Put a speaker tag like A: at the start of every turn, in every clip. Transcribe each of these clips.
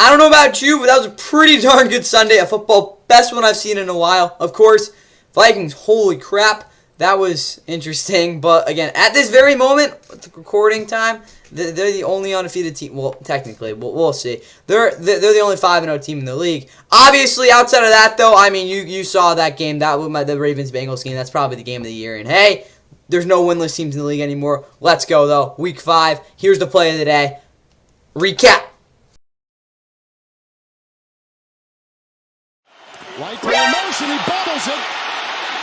A: I don't know about you, but that was a pretty darn good Sunday of football. Best one I've seen in a while. Of course, Vikings, holy crap. That was interesting. But again, at this very moment, with the recording time, they're the only undefeated team. Well, technically, we'll see. They're the only 5-0 team in the league. Obviously, outside of that, though, I mean, you saw that game. That was the Ravens-Bengals game. That's probably the game of the year. And hey, there's no winless teams in the league anymore. Let's go, though. Week 5. Here's the play of the day. Recap.
B: Likely in motion, he bobbles it.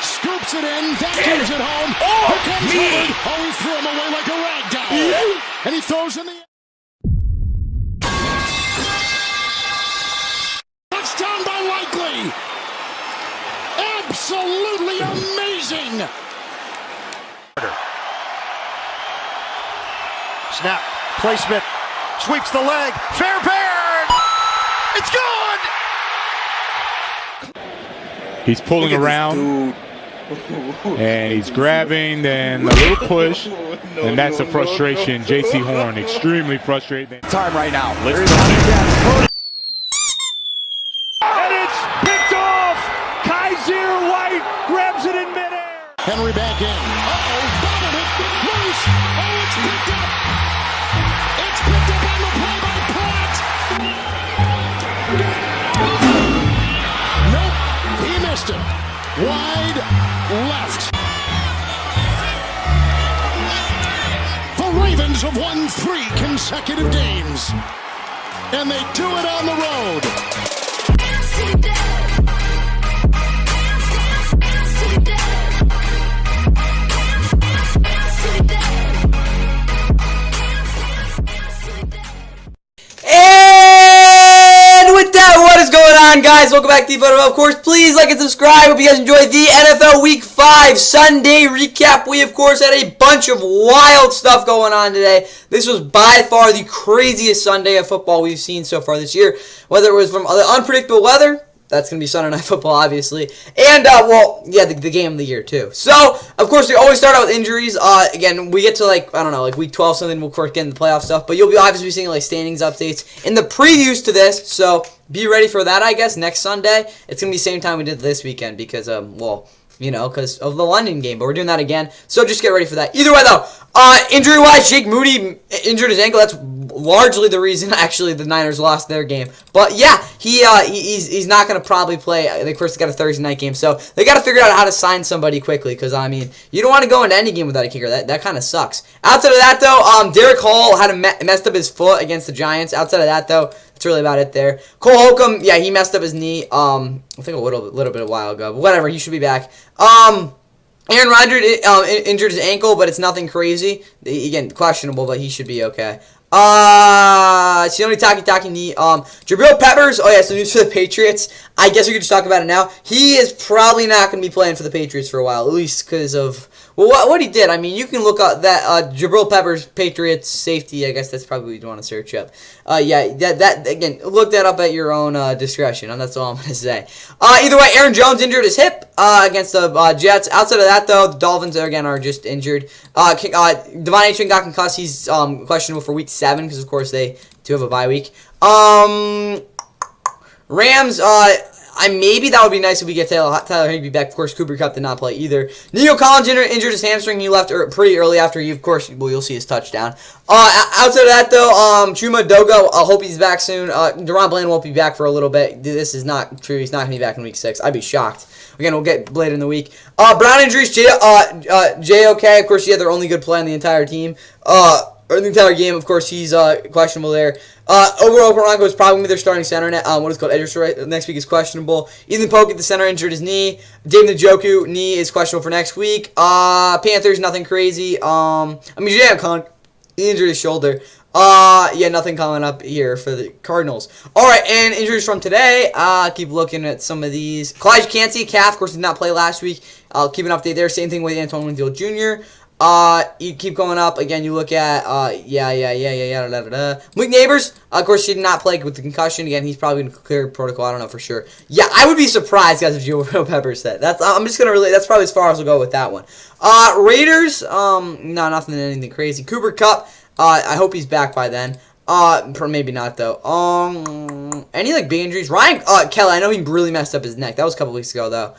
B: Scoops it in, vacuums it home. Here comes Hubbard. Oh, he threw him away like a rag doll. And he throws in the... Touchdown by Likely. Absolutely amazing.
C: Snap, placement, sweeps the leg. Fairbairn! It's good!
D: He's pulling around, and he's grabbing, then a little push, and that's the frustration. J.C. Horn, extremely frustrated.
C: Time right now. And it's picked off! Kaiser White grabs it in midair.
B: Henry back in. Uh-oh, bobbled it, loose. Oh, it's picked up. It's picked up on the play by Pratt. Nope, he missed it. Wide left. The Ravens have won 3 consecutive games. And they do it on the road.
A: And with that, what is going on, guys? Welcome back to the photo. Of course, please like and subscribe. Hope you guys enjoyed the NFL Week 5 Sunday recap. We, of course, had a bunch of wild stuff going on today. This was by far the craziest Sunday of football we've seen so far this year. Whether it was from the unpredictable weather, that's going to be Sunday Night Football, obviously. And, the game of the year, too. So, of course, we always start out with injuries. Again, we get to, week 12 something, we'll, of course, get into the playoff stuff. But you'll be obviously seeing, standings updates in the previews to this. So, be ready for that, I guess, next Sunday. It's going to be the same time we did this weekend because, because of the London game. But we're doing that again. So, just get ready for that. Either way, though, injury-wise, Jake Moody injured his ankle. That's largely the reason, actually, the Niners lost their game. But, yeah, he's not going to probably play. They first got a Thursday night game. So, they got to figure out how to sign somebody quickly. Because, I mean, you don't want to go into any game without a kicker. That kind of sucks. Outside of that, though, Derek Hall had messed up his foot against the Giants. Outside of that, though, that's really about it there. Cole Holcomb, yeah, he messed up his knee, I think a little bit a while ago. But whatever, he should be back. Aaron Rodgers injured his ankle, but it's nothing crazy. Again, questionable, but he should be okay. Sione Takitaki knee. Jabril Peppers. Oh yeah, so news for the Patriots. I guess we could just talk about it now. He is probably not going to be playing for the Patriots for a while, at least because of what he did. I mean, you can look up that Jabril Peppers Patriots safety. I guess that's probably what you want to search up. That again, look that up at your own discretion. And that's all I'm going to say. Either way, Aaron Jones injured his hip against the Jets. Outside of that, though, the Dolphins again are just injured. Devon Achane got concussed. He's questionable for Week 7 because, of course, they do have a bye week. Rams, maybe that would be nice if we get Tyler Higbee back. Of course, Cooper Kupp did not play either. Nico Collins injured his hamstring. He left pretty early after he, of course, you'll see his touchdown. Outside of that, though, Chuma Dogo, I hope he's back soon. Deron Bland won't be back for a little bit. This is not true. He's not going to be back in Week 6. I'd be shocked. Again, we'll get later in the week. Brown injuries, J.O.K., of course, their only good play on the entire team. Or the entire game, of course, he's questionable there. Overall, Broncos is probably going to be their starting center. What is called edge rusher next week is questionable. Ethan Poke at the center injured his knee. David Njoku knee is questionable for next week. Panthers, nothing crazy. Jay Khan injured his shoulder. Nothing coming up here for the Cardinals. All right, and injuries from today. Keep looking at some of these. Kalijah Kancey, calf, of course, did not play last week. I'll keep an update there. Same thing with Antoine Winfield Jr. You keep going up. Again, you look at, Malik Neighbors, of course, she did not play with the concussion. Again, he's probably going to clear protocol. I don't know for sure. Yeah, I would be surprised, guys, if Jabril Peppers said. That's probably as far as we'll go with that one. Raiders, no, anything crazy. Cooper Kupp, I hope he's back by then. Maybe not though. Any like big injuries? Ryan Kelly, I know he really messed up his neck. That was a couple weeks ago though.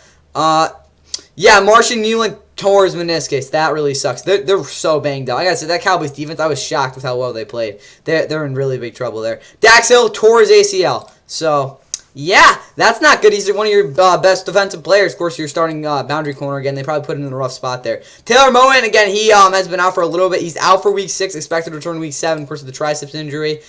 A: Yeah, Martian Newland tore his meniscus. That really sucks. They're so banged up. I gotta say, that Cowboys defense, I was shocked with how well they played. They're in really big trouble there. Dax Hill tore his ACL. So, yeah, that's not good. He's one of your best defensive players. Of course, you're starting boundary corner again. They probably put him in a rough spot there. Taylor Moen, again, he has been out for a little bit. He's out for week 6, expected to return week 7, of course, with the triceps injury.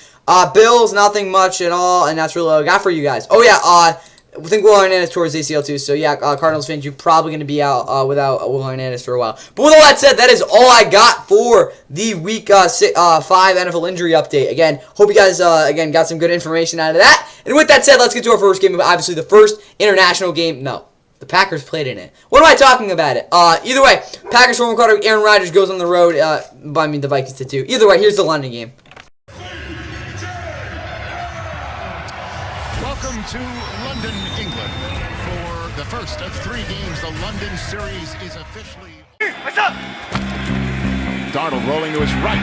A: Bills, nothing much at all, and that's really all I got for you guys. Oh, yeah, I think Will Hernandez towards ACL too. So yeah, Cardinals fans, you're probably going to be out without Will Hernandez for a while. But with all that said, that is all I got for the Week 5 NFL injury update. Again, hope you guys again got some good information out of that. And with that said, let's get to our first game. Obviously, the first international game. No, the Packers played in it. What am I talking about it? Either way, Packers former quarterback Aaron Rodgers goes on the road. The Vikings did too. Either way, here's the London game.
B: Welcome to London, England. For the first of 3 games, the London series is officially...
C: What's up?
B: Darnold rolling to his right.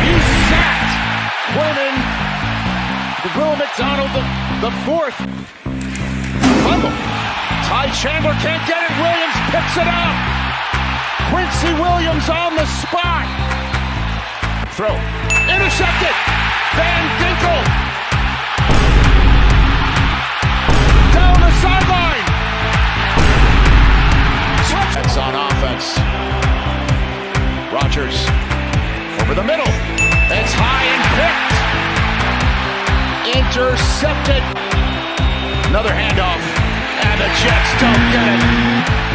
C: He's sacked. Coleman. Will McDonald, the 4th.
B: Fumble.
C: Ty Chandler can't get it. Williams picks it up. Quincy Williams on the spot.
B: Throw.
C: Intercepted. Van Ginkel. Down the sideline.
B: It's on offense. Rodgers over the middle.
C: It's high and picked. Intercepted.
B: Another handoff. And the Jets don't get it.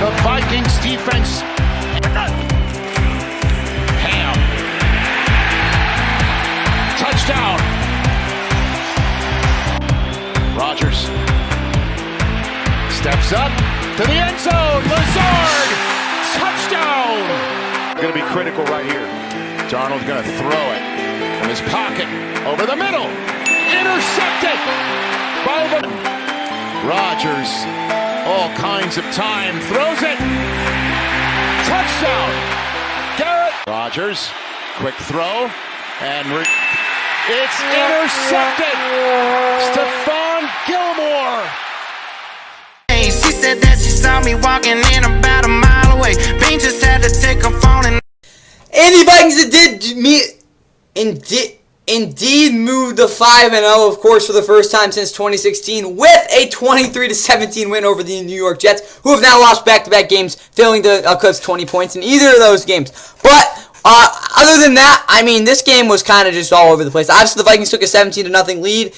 C: The Vikings defense.
B: Ham.
C: Touchdown.
B: Rodgers steps up
C: To the end zone. Lazard. Touchdown.
B: Going to be critical right here. Darnold's going to throw it from his pocket over the middle.
C: Intercepted by the...
B: Rodgers, all kinds of time, throws it.
C: Touchdown. Garrett.
B: Rodgers, quick throw, and
C: It's intercepted. Stephon Gilmore.
E: She said that she saw me walking in about a mile away. Bean just had to take her phone and
A: The Vikings indeed moved to 5-0, of course, for the first time since 2016, with a 23-17 win over the New York Jets, who have now lost back-to-back games, failing to eclipse 20 points in either of those games. But other than that, I mean, this game was kind of just all over the place. Obviously, the Vikings took a 17-0 lead,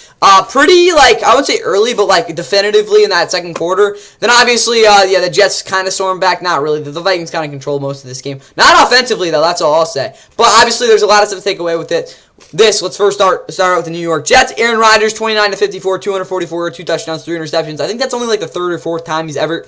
A: pretty, I wouldn't say early, but, definitively in that second quarter. Then, obviously, the Jets kind of stormed back. Not really. The Vikings kind of controlled most of this game. Not offensively, though. That's all I'll say. But, obviously, there's a lot of stuff to take away with it. Let's first start out with the New York Jets. Aaron Rodgers, 29-54, 244, 2 touchdowns, 3 interceptions. I think that's only the 3rd or 4th time he's ever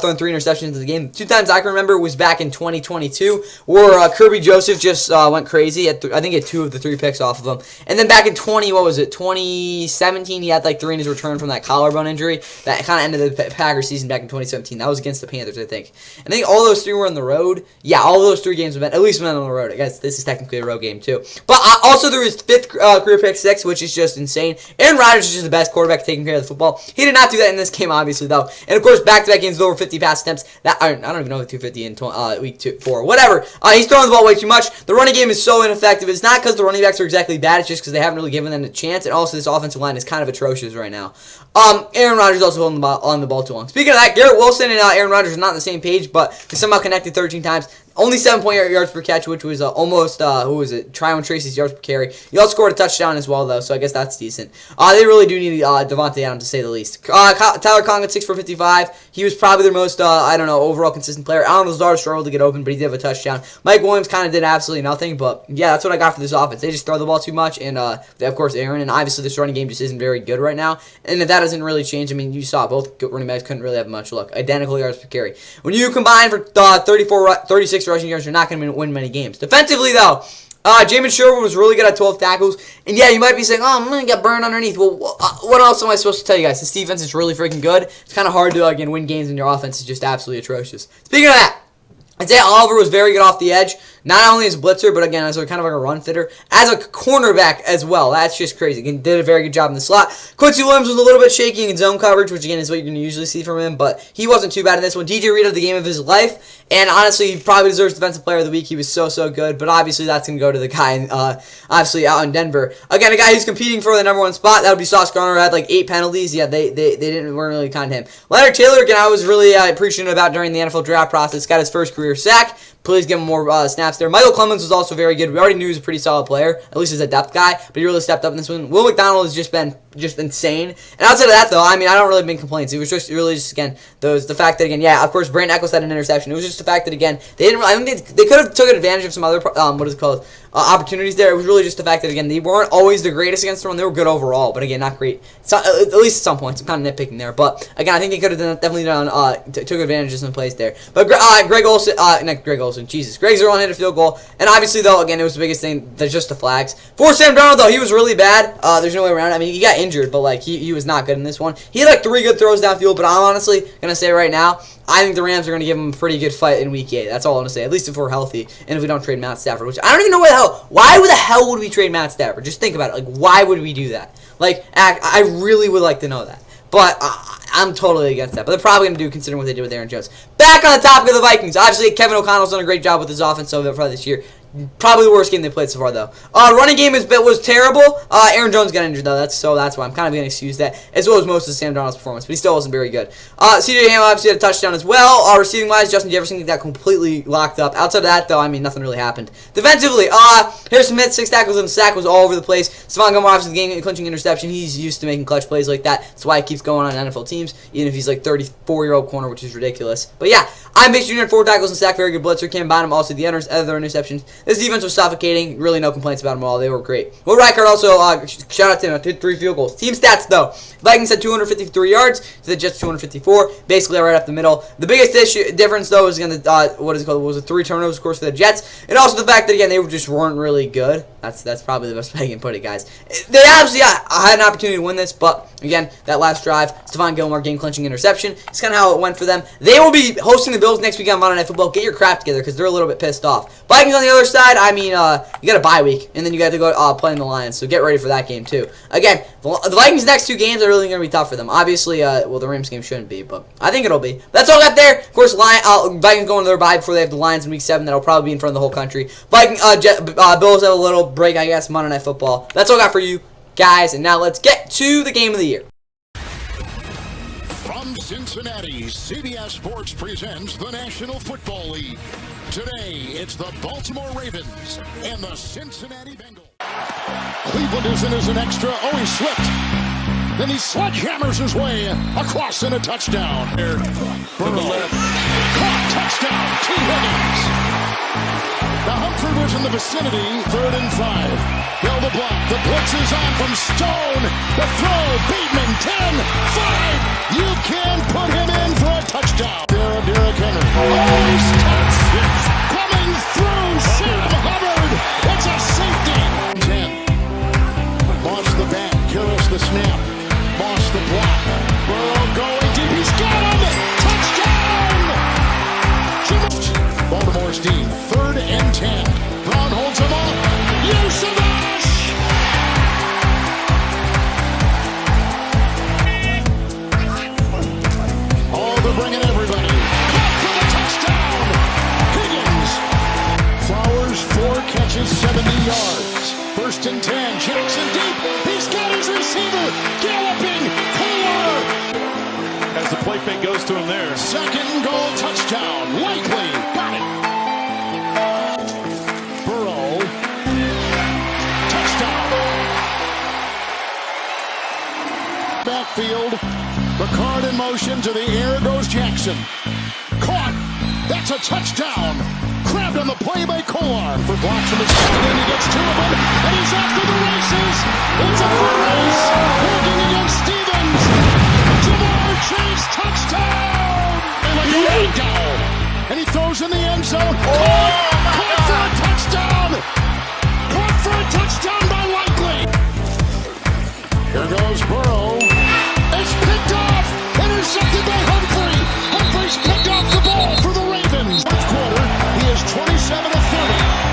A: thrown 3 interceptions in the game. 2 times I can remember was back in 2022, where Kirby Joseph just went crazy. I think he had 2 of the 3 picks off of him. And then back in 2017, he had 3 in his return from that collarbone injury. That kind of ended the Packers season back in 2017. That was against the Panthers, I think. And I think all those 3 were on the road. Yeah, all those 3 games have been, at least been on the road. I guess this is technically a road game, too. But also, there was 5th career pick 6, which is just insane. Aaron Rodgers is just the best quarterback taking care of the football. He did not do that in this game, obviously, though. And, of course, back-to-back games with over 50 pass attempts. I don't even know if 250 in week 4. Whatever. He's throwing the ball way too much. The running game is so ineffective. It's not because the running backs are exactly bad. It's just because they haven't really given them a chance. And also, this offensive line is kind of atrocious right now. Aaron Rodgers also holding the ball too long. Speaking of that, Garrett Wilson and Aaron Rodgers are not on the same page, but they somehow connected 13 times. Only 7.8 yards per catch, which was almost, Tryon Tracy's yards per carry. He also scored a touchdown as well, though, so I guess that's decent. They really do need Devontae Adams, to say the least. Tyler Conklin, 6 for 55. He was probably their most, overall consistent player. Alan Lazard struggled to get open, but he did have a touchdown. Mike Williams kind of did absolutely nothing, but, yeah, that's what I got for this offense. They just throw the ball too much, and, of course, Aaron, and obviously this running game just isn't very good right now. And if that doesn't really change, I mean, you saw both running backs couldn't really have much luck. Identical yards per carry. When you combine for 36 rushing yards, you're not going to win many games. Defensively, though, Jamin Sherwood was really good at 12 tackles. And yeah, you might be saying, oh, I'm going to get burned underneath. Well, what else am I supposed to tell you guys? This defense is really freaking good. It's kind of hard to, win games when your offense is just absolutely atrocious. Speaking of that, Isaiah Oliver was very good off the edge. Not only as a blitzer, but again, as a kind of like a run fitter, as a cornerback as well. That's just crazy. He did a very good job in the slot. Quincy Williams was a little bit shaky in zone coverage, which again is what you're going to usually see from him, but he wasn't too bad in this one. DJ Reed had the game of his life, and honestly, he probably deserves Defensive Player of the Week. He was so good, but obviously that's going to go to the guy, obviously out in Denver. Again, a guy who's competing for the number 1 spot, that would be Sauce Gardner, had like 8 penalties. Yeah, they weren't really kind to him. Leonard Taylor, again, I was really appreciative about during the NFL draft process. Got his first career sack. Please give him more snaps there. Michael Clemens was also very good. We already knew he was a pretty solid player, at least as a depth guy, but he really stepped up in this one. Will McDonald has just been insane. And outside of that, though, I mean, I don't really have been complaints. It was just really just, again, the fact that, again, yeah, of course, Brandon Eccles had an interception. It was just the fact that, again, they didn't. I think they could have taken advantage of some other, opportunities there. It was really just the fact that, again, they weren't always the greatest against the run. They were good overall, but again, not great. So, at least at some points. I'm kind of nitpicking there, but again, I think they could have definitely took advantage of some plays there. But Greg Zerline hit a field goal, and obviously, though, again, it was the biggest thing. There's just the flags. For Sam Darnold, though, he was really bad. There's no way around it. I mean, he got injured, but like he was not good in this one. He had like 3 good throws downfield, but I'm honestly gonna say right now, I think the Rams are going to give him a pretty good fight in Week 8. That's all I'm going to say, at least if we're healthy and if we don't trade Matt Stafford, which I don't even know why the hell would we trade Matt Stafford? Just think about it. Like, why would we do that? Like, I really would like to know that. But I'm totally against that. But they're probably going to do, considering what they did with Aaron Jones. Back on the topic of the Vikings. Obviously, Kevin O'Connell's done a great job with his offense so far this year. Probably the worst game they played so far, though. Running game was terrible. Aaron Jones got injured, though. That's why I'm kind of going to excuse that, as well as most of Sam Darnold's performance. But he still wasn't very good. C.J. Ham obviously had a touchdown as well. Receiving-wise, Justin Jefferson got completely locked up. Outside of that, though, I mean, nothing really happened. Defensively, Harrison Smith, 6 tackles and a sack, was all over the place. Stephon Gilmore, obviously, the game-clinching interception. He's used to making clutch plays like that. That's why he keeps going on NFL teams, even if he's like 34-year-old corner, which is ridiculous. But yeah, I'm Bates Jr. 4 tackles and a sack, very good blitzer. Cam Bynum, also the other interceptions. This defense was suffocating. Really no complaints about them all. They were great. Will Reichard also, shout out to him, 3 field goals. Team stats, though. Vikings had 253 yards to the Jets 254. Basically right up the middle. The biggest difference, though, is going to, was the 3 turnovers, of course, for the Jets. And also the fact that, again, they just weren't really good. That's probably the best way I can put it, guys. They obviously had an opportunity to win this, but, again, that last drive, Stephon Gilmore game-clinching interception. It's kind of how it went for them. They will be hosting the Bills next week on Monday Night Football. Get your crap together, because they're a little bit pissed off. Vikings on the other side, I mean, you got a bye week, and then you got to go play in the Lions, so get ready for that game, too. Again, the Vikings' next 2 games are really going to be tough for them. Obviously, well, the Rams game shouldn't be, but I think it'll be. That's all I got there. Of course, Vikings going to their bye before they have the Lions in Week 7. That'll probably be in front of the whole country. Bills have a little break, I guess, Monday Night Football. That's all I got for you guys, and now let's get to the game of the year.
B: From Cincinnati, CBS Sports presents the National Football League. Today, it's the Baltimore Ravens and the Cincinnati Bengals. Cleveland is in as an extra. Oh, he slipped. Then he sledgehammers his way across in a touchdown. Burrow. Caught, touchdown, T. Higgins. Now Humphrey was in the vicinity, 3rd and 5. Hill the block, the blitz is on from Stone. The throw, Bateman, 10, 5. You can put him in for a touchdown. Derrick Henry. Oh, he's touched. Coming through, Sam Hubbard. It's a safety. 10. Lost the back, Karras the snap. Lost the block. Burrow going deep. He's got him. Touchdown. Baltimore's D, 3rd and 10. Brown holds him up. Yusuvash. Oh, they're bringing everybody. Caught for the touchdown. Higgins. Flowers, 4 catches, 70 yards. 1st and 10. Jackson deep. He's got his receiver. Galloping. Fuller.
F: As the play fake goes to him there.
B: 2nd goal touchdown. Likely. Got it. Burrow. Touchdown. Backfield. The card in motion to the air goes Jackson. Caught. That's a touchdown. Grabbed on the play by Kolar. For blocks from his side. And he gets 2 of them. And he's off to the races. It's a full race. Working against Stevens. Jamar Chase, touchdown! And like a ragdoll. And he throws in the end zone. Caught for a touchdown! Caught for a touchdown by Likely. Here goes Burrow. It's picked off. Intercepted by Humphrey. Humphrey's picked off the ball for the Ravens. Fourth quarter, he is 27 of 30.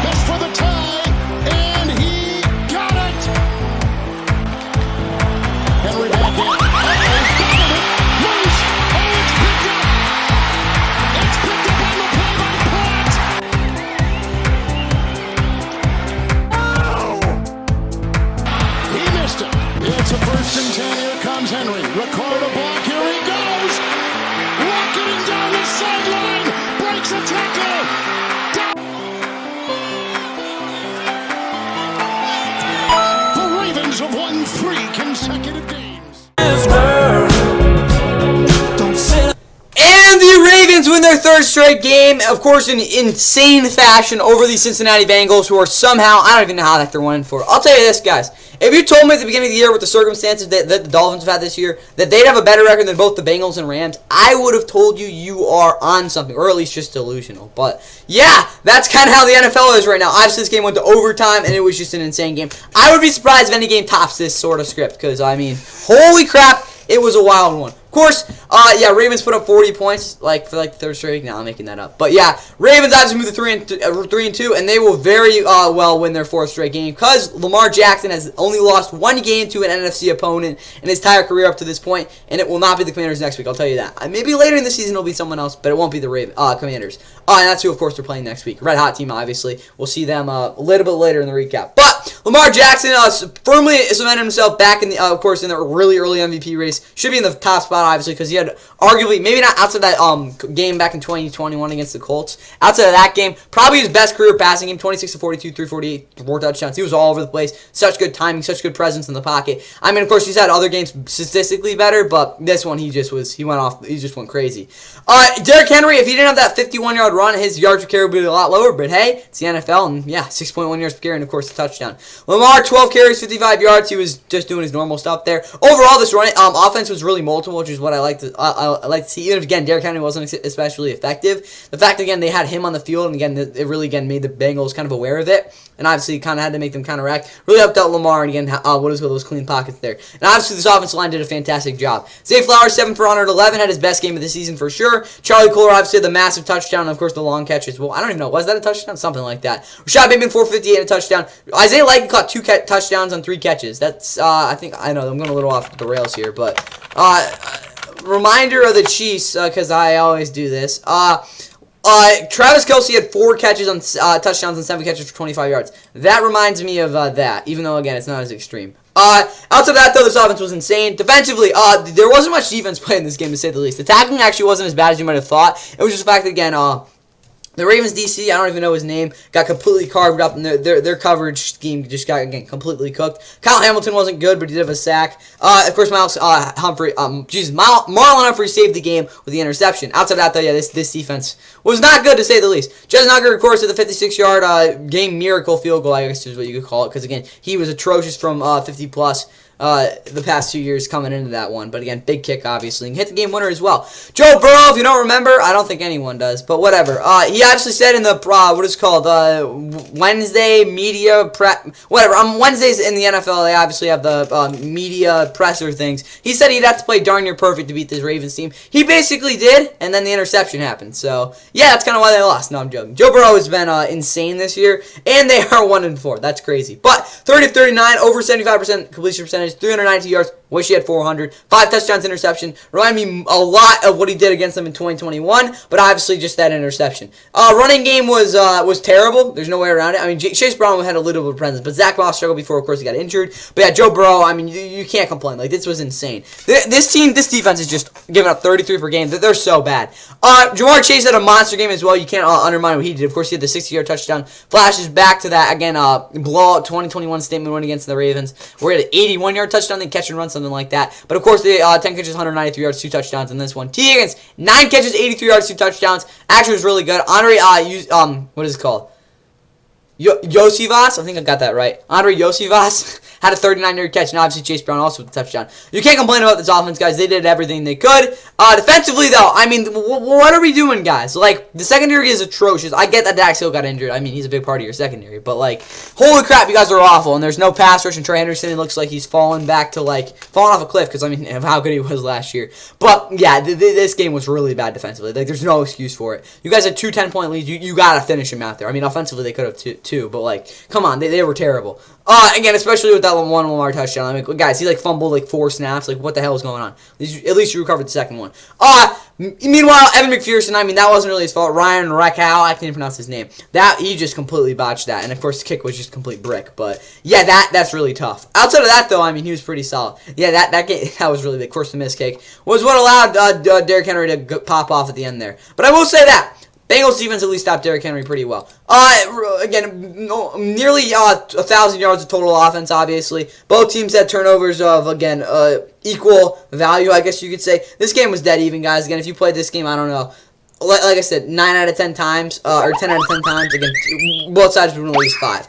B: It's a 1st and 10. Here comes Henry. Record a block. Here he goes. Rocketing down the sideline. Breaks a tackle. The Ravens have won 3 consecutive games.
A: And the Ravens win their 3rd straight game, of course, in insane fashion over the Cincinnati Bengals, who are somehow, I don't even know how that they're 1-4. I'll tell you this, guys. If you told me at the beginning of the year with the circumstances that the Dolphins have had this year, that they'd have a better record than both the Bengals and Rams, I would have told you you are on something, or at least just delusional. But, yeah, that's kind of how the NFL is right now. Obviously, this game went to overtime, and it was just an insane game. I would be surprised if any game tops this sort of script, because, I mean, holy crap, it was a wild one. Of course, yeah, Ravens put up 40 points, for the 3rd straight. No, I'm making that up. But yeah, Ravens obviously moved to 3-2, and they will very well win their 4th straight game because Lamar Jackson has only lost 1 game to an NFC opponent in his entire career up to this point, and it will not be the Commanders next week. I'll tell you that. Maybe later in the season it'll be someone else, but it won't be the Commanders. And that's who, of course, they're playing next week. Red hot team, obviously. We'll see them a little bit later in the recap. But Lamar Jackson firmly cemented himself back in the, of course, in the really early MVP race. Should be in the top spot, obviously, because he had arguably, maybe not outside that game back in 2021 against the Colts. Outside of that game, probably his best career passing game, 26-42, 348, 4 touchdowns. He was all over the place. Such good timing, such good presence in the pocket. I mean, of course, he's had other games statistically better, but this one he just went crazy. Derrick Henry, if he didn't have that 51-yard run, his yards per carry would be a lot lower, but hey, it's the NFL, and yeah, 6.1 yards per carry, and of course, a touchdown. Lamar, 12 carries, 55 yards. He was just doing his normal stuff there. Overall, this running offense was really multiple, which is what I like to see. Even if, again, Derrick Henry wasn't especially effective, the fact, again, they had him on the field, and again, it really, again, made the Bengals kind of aware of it, and obviously kind of had to make them counteract. Really helped out Lamar, and again, what is with those clean pockets there. And obviously, this offensive line did a fantastic job. Zay Flowers, 7 for 111, had his best game of the season for sure. Charlie Kohler obviously had the massive touchdown, and of course, the long catches. Well, I don't even know. Was that a touchdown? Something like that. Rashad Bateman, 458, a touchdown. Isaiah Likely caught 2 touchdowns on 3 catches. That's, I know, I'm going a little off the rails here, but, reminder of the Chiefs, because I always do this. Travis Kelce had 4 catches on touchdowns and 7 catches for 25 yards. That reminds me of that, even though, again, it's not as extreme. Outside of that, though, this offense was insane. Defensively, there wasn't much defense played in this game, to say the least. The tackling actually wasn't as bad as you might have thought. It was just the fact that, again, the Ravens DC, I don't even know his name, got completely carved up, and their coverage scheme just got, again, completely cooked. Kyle Hamilton wasn't good, but he did have a sack. Of course, Marlon Humphrey saved the game with the interception. Outside of that, though, yeah, this defense was not good, to say the least. Jez Nugger, of course, did the 56-yard game miracle field goal, I guess is what you could call it, because, again, he was atrocious from 50-plus. The past 2 years coming into that one. But again, big kick, obviously. And hit the game winner as well. Joe Burrow, if you don't remember, I don't think anyone does, but whatever. He actually said in the, what is it called, Wednesday media prep, whatever. On Wednesdays in the NFL, they obviously have the media presser things. He said he'd have to play darn near perfect to beat this Ravens team. He basically did, and then the interception happened. So, yeah, that's kind of why they lost. No, I'm joking. Joe Burrow has been insane this year, and they are 1-4. That's crazy. But 30 of 39, over 75% completion percentage, 390 yards. Wish he had 400. 5 touchdowns, interception. Remind me a lot of what he did against them in 2021, but obviously just that interception. Running game was terrible. There's no way around it. I mean, Chase Brown had a little bit of presence, but Zach Moss struggled before, of course, he got injured. But yeah, Joe Burrow, I mean, you can't complain. Like, this was insane. This defense is just giving up 33 per game. They're so bad. Jamar Chase had a monster game as well. You can't undermine what he did. Of course, he had the 60-yard touchdown. Flashes back to that, again, blowout 2021 statement win against the Ravens, where he had an 81-yard touchdown, then catch and run, something like that. But of course, the 10 catches, 193 yards, 2 touchdowns in this one. T. Higgins, 9 catches, 83 yards, 2 touchdowns. Actually, was really good. Andre, what is it called? Yosivas, I think I got that right. Andre Yosivas had a 39-yard catch, and obviously Chase Brown also with a touchdown. You can't complain about this offense, guys. They did everything they could. Defensively, though, I mean, what are we doing, guys? Like, the secondary is atrocious. I get that Dax Hill got injured. I mean, he's a big part of your secondary. But, like, holy crap, you guys are awful. And there's no pass rush, and Trey Henderson, it looks like he's falling off a cliff because, I mean, of how good he was last year. But, yeah, this game was really bad defensively. Like, there's no excuse for it. You guys had 2 10-point leads. You got to finish them out there. I mean, offensively, they could have too, but, like, come on, they were terrible. Again, especially with that that one Lamar touchdown. I mean, guys, he like fumbled like 4 snaps. Like, what the hell was going on? At least you recovered the second one. Meanwhile, Evan McPherson, I mean, that wasn't really his fault. Ryan Reckow, I can't even pronounce his name. He just completely botched that. And, of course, the kick was just complete brick. But, yeah, that's really tough. Outside of that, though, I mean, he was pretty solid. Yeah, that was really big. Of course, the missed kick was what allowed Derrick Henry to pop off at the end there. But I will say that Bengals defense at least stopped Derrick Henry pretty well. Again, nearly 1,000 yards of total offense, obviously. Both teams had turnovers of, again, equal value, I guess you could say. This game was dead even, guys. Again, if you played this game, I don't know. Like I said, 9 out of 10 times, or 10 out of 10 times. Again, both sides would win at least 5.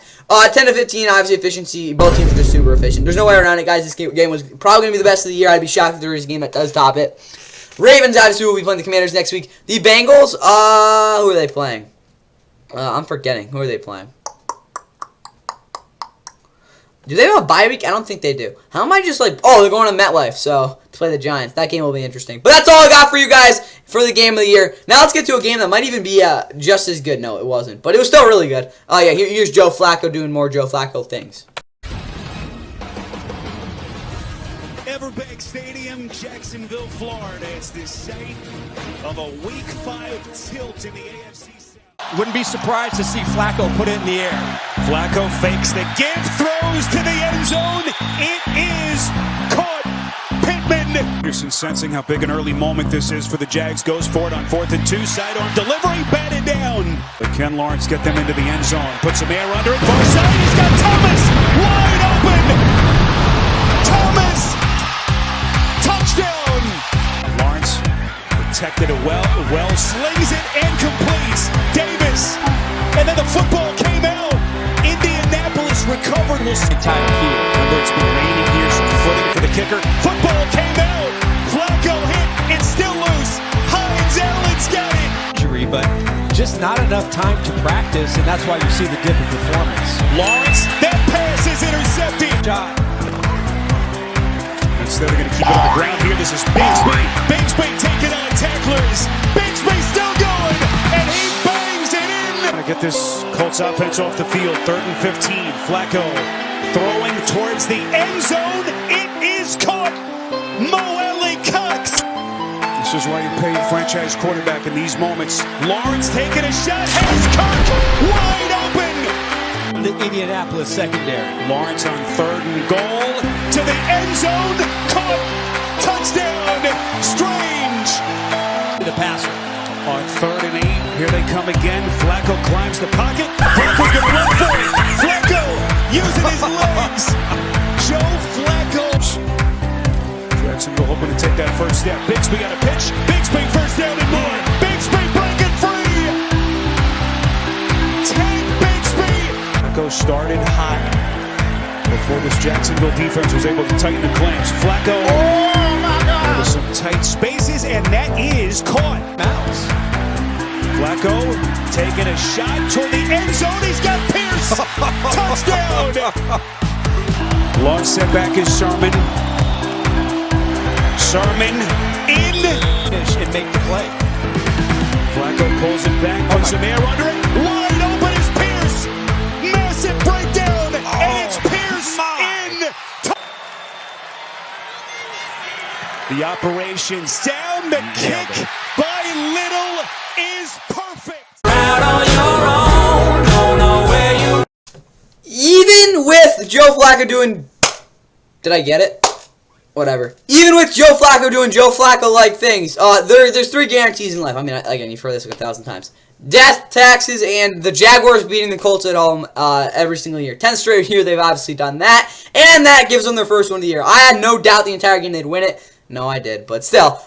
A: 10 to 15, obviously, efficiency. Both teams are just super efficient. There's no way around it, guys. This game was probably going to be the best of the year. I'd be shocked if there is a game that does top it. Ravens, obviously, will be playing the Commanders next week. The Bengals, who are they playing? I'm forgetting. Who are they playing? Do they have a bye week? I don't think they do. How am I just like, they're going to MetLife, so to play the Giants. That game will be interesting. But that's all I got for you guys for the game of the year. Now let's get to a game that might even be just as good. No, it wasn't. But it was still really good. Oh, yeah, here's Joe Flacco doing more Joe Flacco things.
G: Everbank Stadium, Jacksonville, Florida. It's the site of a Week 5 tilt in the AFC South.
C: Wouldn't be surprised to see Flacco put it in the air.
G: Flacco fakes the give, throws to the end zone. It is caught. Pittman. Anderson sensing how big an early moment this is for the Jags. Goes for it on 4th and 2. Sidearm delivery, batted down. But Ken Lawrence get them into the end zone. Put some air under it. Far side, he's got Thomas wide open. Thomas. Touchdown. Lawrence protected it well, slings it and completes. Davis. And then the football came out. Indianapolis recovered.
C: Entire field.
G: Remember, it's been raining here, so footing for the kicker. Football came out. Flacco hit. It's still loose. Hines Allen's got it.
C: Injury, but just not enough time to practice, and that's why you see the dip in performance.
G: Lawrence, that pass is intercepted. Instead, they're going to keep it on the ground here. This is Bigsby. Bigsby taking on tacklers. Bigsby still going, and he bangs it in. Going to get this Colts offense off the field. 3rd and 15. Flacco throwing towards the end zone. It is caught. Moelle Cox. This is why you pay a franchise quarterback in these moments. Lawrence taking a shot. Has Kirk wide open.
C: The Indianapolis secondary.
G: Lawrence on 3rd and goal to the end zone. Caught. Touchdown. Strange.
C: The passer.
G: On 3rd and 8. Here they come again. Flacco climbs the pocket. Flacco's going to run for it. Flacco using his legs. Joe Flacco. Jacksonville hoping to take that first step. Bigsby got a pitch. Bigsby first down and more. Bigsby breaking free. Tank Bigsby. Flacco started hot before this Jacksonville defense was able to tighten the clamps. Flacco with some tight spaces, and that is caught.
C: Mouse.
G: Flacco taking a shot toward the end zone. He's got Pierce. Touchdown. Long setback is Sermon. Sermon in.
C: Finish and make the play.
G: Flacco pulls it back, puts some air under it. Wide open is Pierce. Massive breakdown, and it's Pierce in. The operations down. The kick by Little is perfect.
E: Out on your own, don't know where you.
A: Even with Joe Flacco doing... Did I get it? Whatever. Even with Joe Flacco doing Joe Flacco-like things, there's 3 guarantees in life. I mean, again, you've heard this like 1,000 times. Death, taxes, and the Jaguars beating the Colts at home every single year. 10th straight year, they've obviously done that, and that gives them their first win of the year. I had no doubt the entire game they'd win it. No, I did, but still.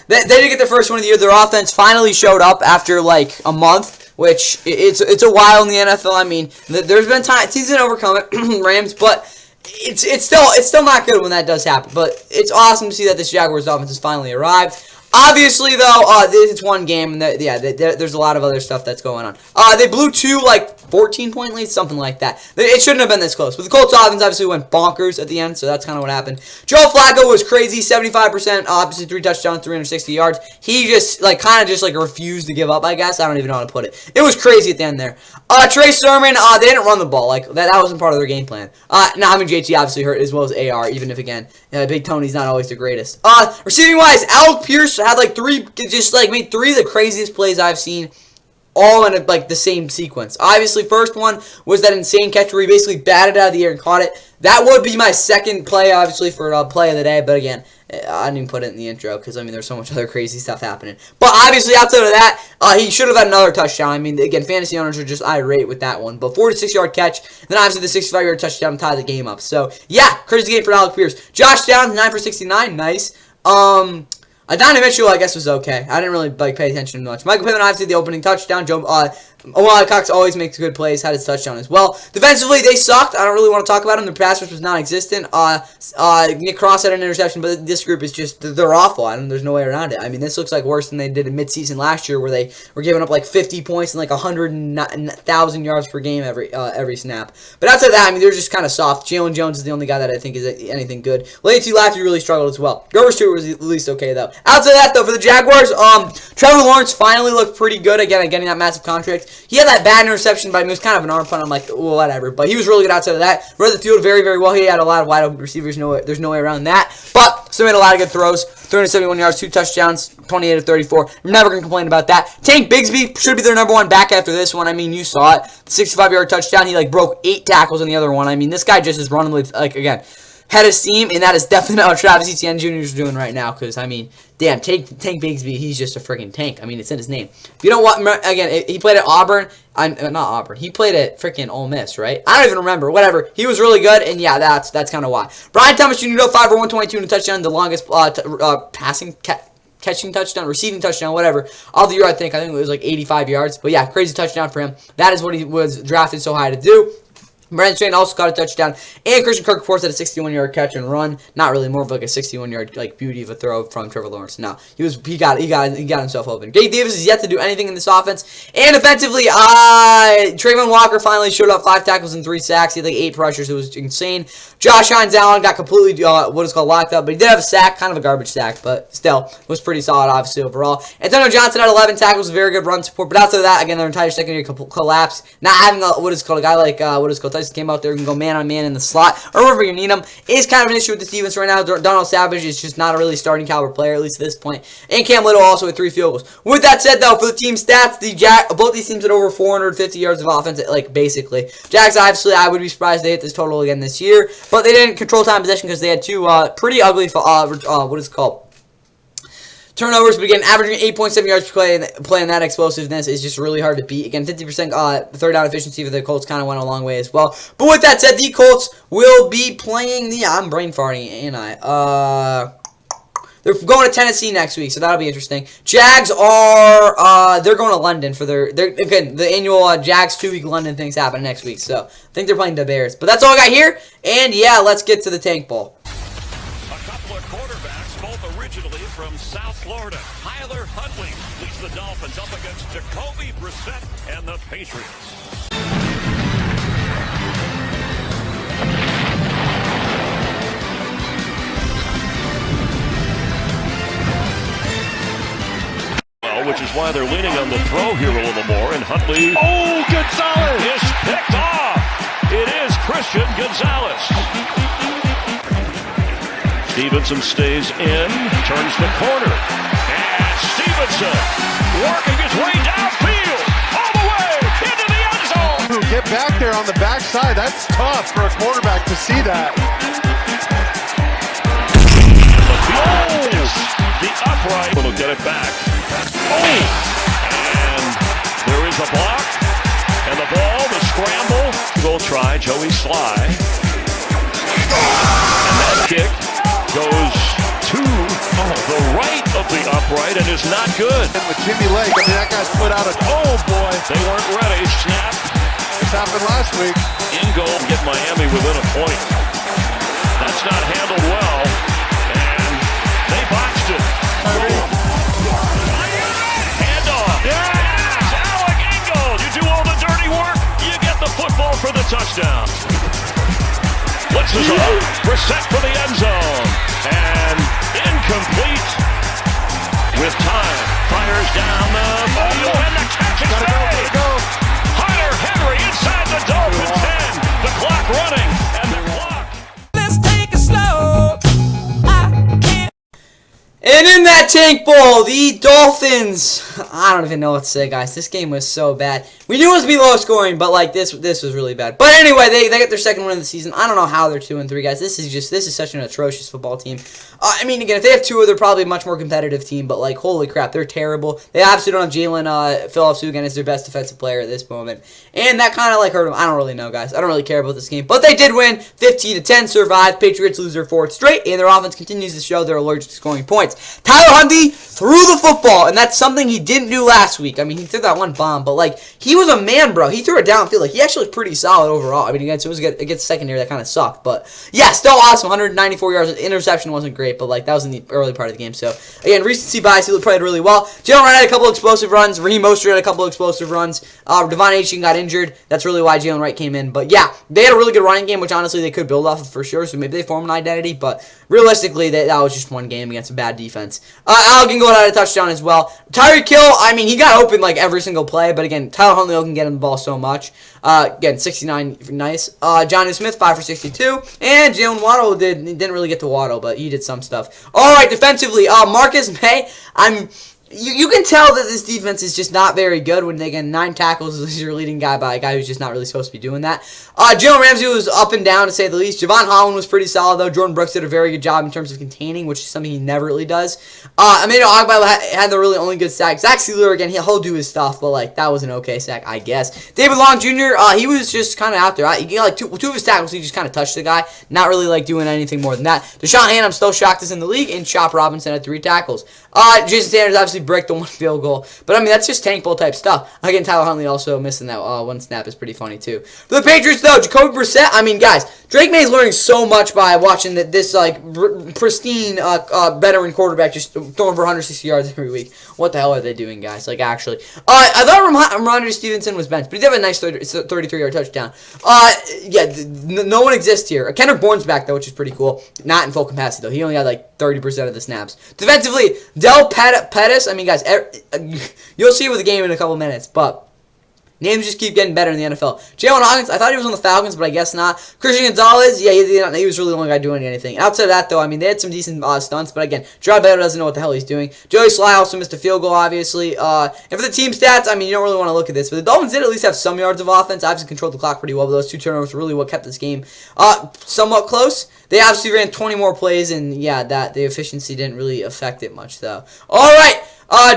A: They did get their first win of the year. Their offense finally showed up after, like, a month, which it's a while in the NFL. I mean, there's been times he's going to overcome it, Rams, but... It's still not good when that does happen, but it's awesome to see that this Jaguars offense has finally arrived. Obviously, though, it's one game, and there's a lot of other stuff that's going on. They blew 2, 14-point leads, something like that. It shouldn't have been this close. But the Colts offense obviously went bonkers at the end, so that's kind of what happened. Joe Flacco was crazy, 75%, obviously 3 touchdowns, 360 yards. He just, kind of refused to give up, I guess. I don't even know how to put it. It was crazy at the end there. Trey Sermon, they didn't run the ball. That wasn't part of their game plan. JT obviously hurt as well as AR, even if, again, Big Tony's not always the greatest. Receiving-wise, Alec Pierce had, made 3 of the craziest plays I've seen, all in the same sequence. Obviously, first one was that insane catch where he basically batted out of the air and caught it. That would be my second play, obviously, for play of the day. But again, I didn't even put it in the intro because, there's so much other crazy stuff happening. But obviously, outside of that, he should have had another touchdown. Again, fantasy owners are just irate with that one. But 46-yard catch, then obviously the 65-yard touchdown tied the game up. So, yeah, crazy game for Alec Pierce. Josh Downs, 9 for 69, nice. Adonai Mitchell, I guess, was okay. I didn't really pay attention to much. Michael Pittman, obviously, the opening touchdown. Omar Cox always makes good plays, had his touchdown as well. Defensively, they sucked. I don't really want to talk about them. Their pass rush was non-existent. Nick Cross had an interception, but this group is just, they're awful. There's no way around it. This looks like worse than they did in midseason last year, where they were giving up 50 points and 100,000 yards per game every snap. But outside of that, they're just kind of soft. Jalen Jones is the only guy that I think is anything good. Lacy Lafley really struggled as well. Grover Stewart was at least okay, though. Outside of that, though, for the Jaguars, Trevor Lawrence finally looked pretty good again, getting that massive contract. He had that bad interception, but it was kind of an arm punt. I'm like, well, whatever. But he was really good outside of that. Read the field very, very well. He had a lot of wide open receivers. There's no way around that. But still made a lot of good throws. 371 yards, 2 touchdowns, 28 of 34. I'm never going to complain about that. Tank Bigsby should be their number 1 back after this one. You saw it. 65-yard touchdown. He, broke 8 tackles on the other one. This guy just is running with, again, head of steam, and that is definitely not what Travis Etienne Jr. is doing right now, because, damn, Tank Bigsby, he's just a freaking tank. It's in his name. If you don't want, again, he played at Auburn. Not Auburn. He played at freaking Ole Miss, right? I don't even remember. Whatever. He was really good, and yeah, that's kind of why. Brian Thomas Jr., 5 for 122 and a touchdown, the longest catching touchdown, receiving touchdown, whatever. All the year, I think it was 85 yards. But yeah, crazy touchdown for him. That is what he was drafted so high to do. Brandon Strain also got a touchdown, and Christian Kirk, of course, had a 61-yard catch and run. Not really, more of a 61-yard beauty of a throw from Trevor Lawrence. No, he got himself open. Gabe Davis is yet to do anything in this offense, and offensively, Trayvon Walker finally showed up, 5 tackles and 3 sacks. He had 8 pressures. It was insane. Josh Hines-Allen got completely locked up, but he did have a sack, kind of a garbage sack, but still was pretty solid, obviously overall. Antonio Johnson had 11 tackles, very good run support. But outside of that, again, their entire secondary collapsed. Not having a guy like Tyson came out there and can go man-on-man in the slot, or wherever you need him, is kind of an issue with the defense right now. Donald Savage is just not a really starting caliber player, at least at this point. And Cam Little also with 3 field goals. With that said, though, for the team stats, both these teams had over 450 yards of offense, basically. Jags, obviously, I would be surprised they hit this total again this year, but they didn't control time possession because they had 2 pretty ugly, turnovers, but again, averaging 8.7 yards per play, and that explosiveness is just really hard to beat. Again, 50% third down efficiency for the Colts kind of went a long way as well. But with that said, the Colts will be playing I'm brain farting, ain't I? They're going to Tennessee next week, so that'll be interesting. Jags are, they're going to London for again, the annual Jags 2-week London things happen next week, so I think they're playing the Bears. But that's all I got here, and yeah, let's get to the Tank Bowl.
F: A couple of quarterbacks, both originally from South Florida. Tyler Huntley leads the Dolphins up against Jacoby Brissett and the Patriots. Which is why they're leaning on the throw here a little more, and Huntley, Gonzalez is picked off. It is Christian Gonzalez. Stevenson stays in, turns the corner, and Stevenson working his way downfield, all the way into the end zone.
H: Get back there on the backside. That's tough for a quarterback to see that.
F: The upright will get it back. And there is a block, and the ball, the scramble. We'll try Joey Sly. And that kick goes to the right of the upright and is not good.
H: And with Jimmy Lake, that guy's put out oh boy.
F: They weren't ready. Snap.
H: This happened last week.
F: In goal, get Miami within a point. That's not handled well, and they botched it. bounces off. We're set for the end zone. And incomplete with time. Fires down the field, and the catch is made. Hunter Henry inside the Dolphin 10. The clock running, and the clock.
E: Let's take it slow.
A: And in that tank bowl, the Dolphins, I don't even know what to say, guys. This game was so bad. We knew it was going to be low scoring, but like this was really bad. But anyway, they get their second win of the season. I don't know how they're 2-3, guys. This is such an atrocious football team. I mean, again, if they have 2, they're probably a much more competitive team. But like, holy crap, they're terrible. They absolutely don't have Jalen Phillips, who again is their best defensive player at this moment, and that kind of like hurt them. I don't really know, guys. I don't really care about this game, but they did win 15-10, survive. Patriots lose their 4th straight, and their offense continues to show they're allergic to scoring points. Tyler Huntley threw the football, and that's something he didn't do last week. I mean, he threw that one bomb, but like, he was a man, bro. He threw it downfield. Like, he actually was pretty solid overall. I mean, again, so it gets secondary, that kind of sucked, but yeah, still awesome. 194 yards. The interception wasn't great, but like, that was in the early part of the game. So again, recency bias, he played really well. Jalen Wright had a couple explosive runs. Raheem Mostert had a couple explosive runs. Devon Achane got injured. That's really why Jalen Wright came in. But yeah, they had a really good running game, which honestly they could build off of for sure. So maybe they form an identity, but realistically, that was just one game against a bad defense. Allen Gold had a touchdown as well. Tyreek Hill, I mean, he got open like every single play, but again, Tyler Huntley can get him the ball so much. Again, 69, nice. Johnny Smith, 5 for 62. And Jalen Waddle didn't really get to Waddle, but he did some stuff. All right, defensively, Marcus May, you can tell that this defense is just not very good when they get 9 tackles as your leading guy by a guy who's just not really supposed to be doing that. Jalen Ramsey was up and down, to say the least. Javon Holland was pretty solid, though. Jordan Brooks did a very good job in terms of containing, which is something he never really does. Emmanuel Ogbah had the really only good sack. Zach Sealer, again, he'll do his stuff, but like, that was an okay sack, I guess. David Long Jr., he was just kind of out there. He got like two of his tackles, he just kind of touched the guy, not really like doing anything more than that. Deshaun Hand, I'm still shocked, is in the league, and Chop Robinson had 3 tackles. Jason Sanders obviously bricked the 1 field goal, but I mean, that's just tank bowl type stuff. Again, Tyler Huntley also missing that 1 snap is pretty funny too. For the Patriots, though, Jacoby Brissett, I mean, guys, Drake May is learning so much by watching this like pristine veteran quarterback just throwing for 160 yards every week. What the hell are they doing, guys? Like, actually, I thought Ramondre Stevenson was benched, but he did have a nice 33-yard touchdown. Yeah, no one exists here. Kendrick Bourne's back though, which is pretty cool. Not in full capacity though. He only had like 30% of the snaps. Defensively, Del Pettis. I mean, guys, you'll see with the game in a couple minutes, but names just keep getting better in the NFL. Jalen Hawkins, I thought he was on the Falcons, but I guess not. Christian Gonzalez, yeah, he was really the only guy doing anything. Outside of that, though, I mean, they had some decent stunts, but again, Gerard Baylor doesn't know what the hell he's doing. Joey Sly also missed a field goal, obviously. And for the team stats, I mean, you don't really want to look at this, but the Dolphins did at least have some yards of offense. Obviously controlled the clock pretty well, but those 2 turnovers were really what kept this game somewhat close. They obviously ran 20 more plays, and yeah, the efficiency didn't really affect it much, though. All right.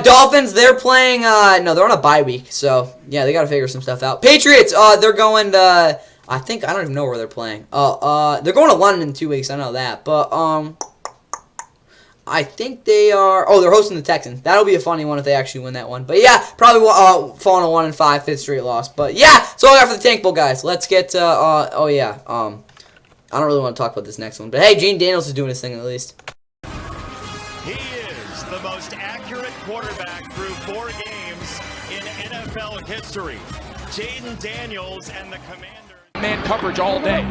A: Dolphins, they're playing, no, they're on a bye week, so, yeah, they gotta figure some stuff out. Patriots, they're going to, I don't even know where they're playing. They're going to London in 2 weeks, I know that, but, I think they are, they're hosting the Texans. That'll be a funny one if they actually win that one. But yeah, probably falling to 1-5, 5th straight loss. But yeah, so all I got for the Tank Bowl, guys. Let's get to, I don't really want to talk about this next one, but hey, Gene Daniels is doing his thing at least.
I: He is the most accurate quarterback through 4 games in NFL history. Jaden Daniels and the Commanders.
C: Man coverage all day.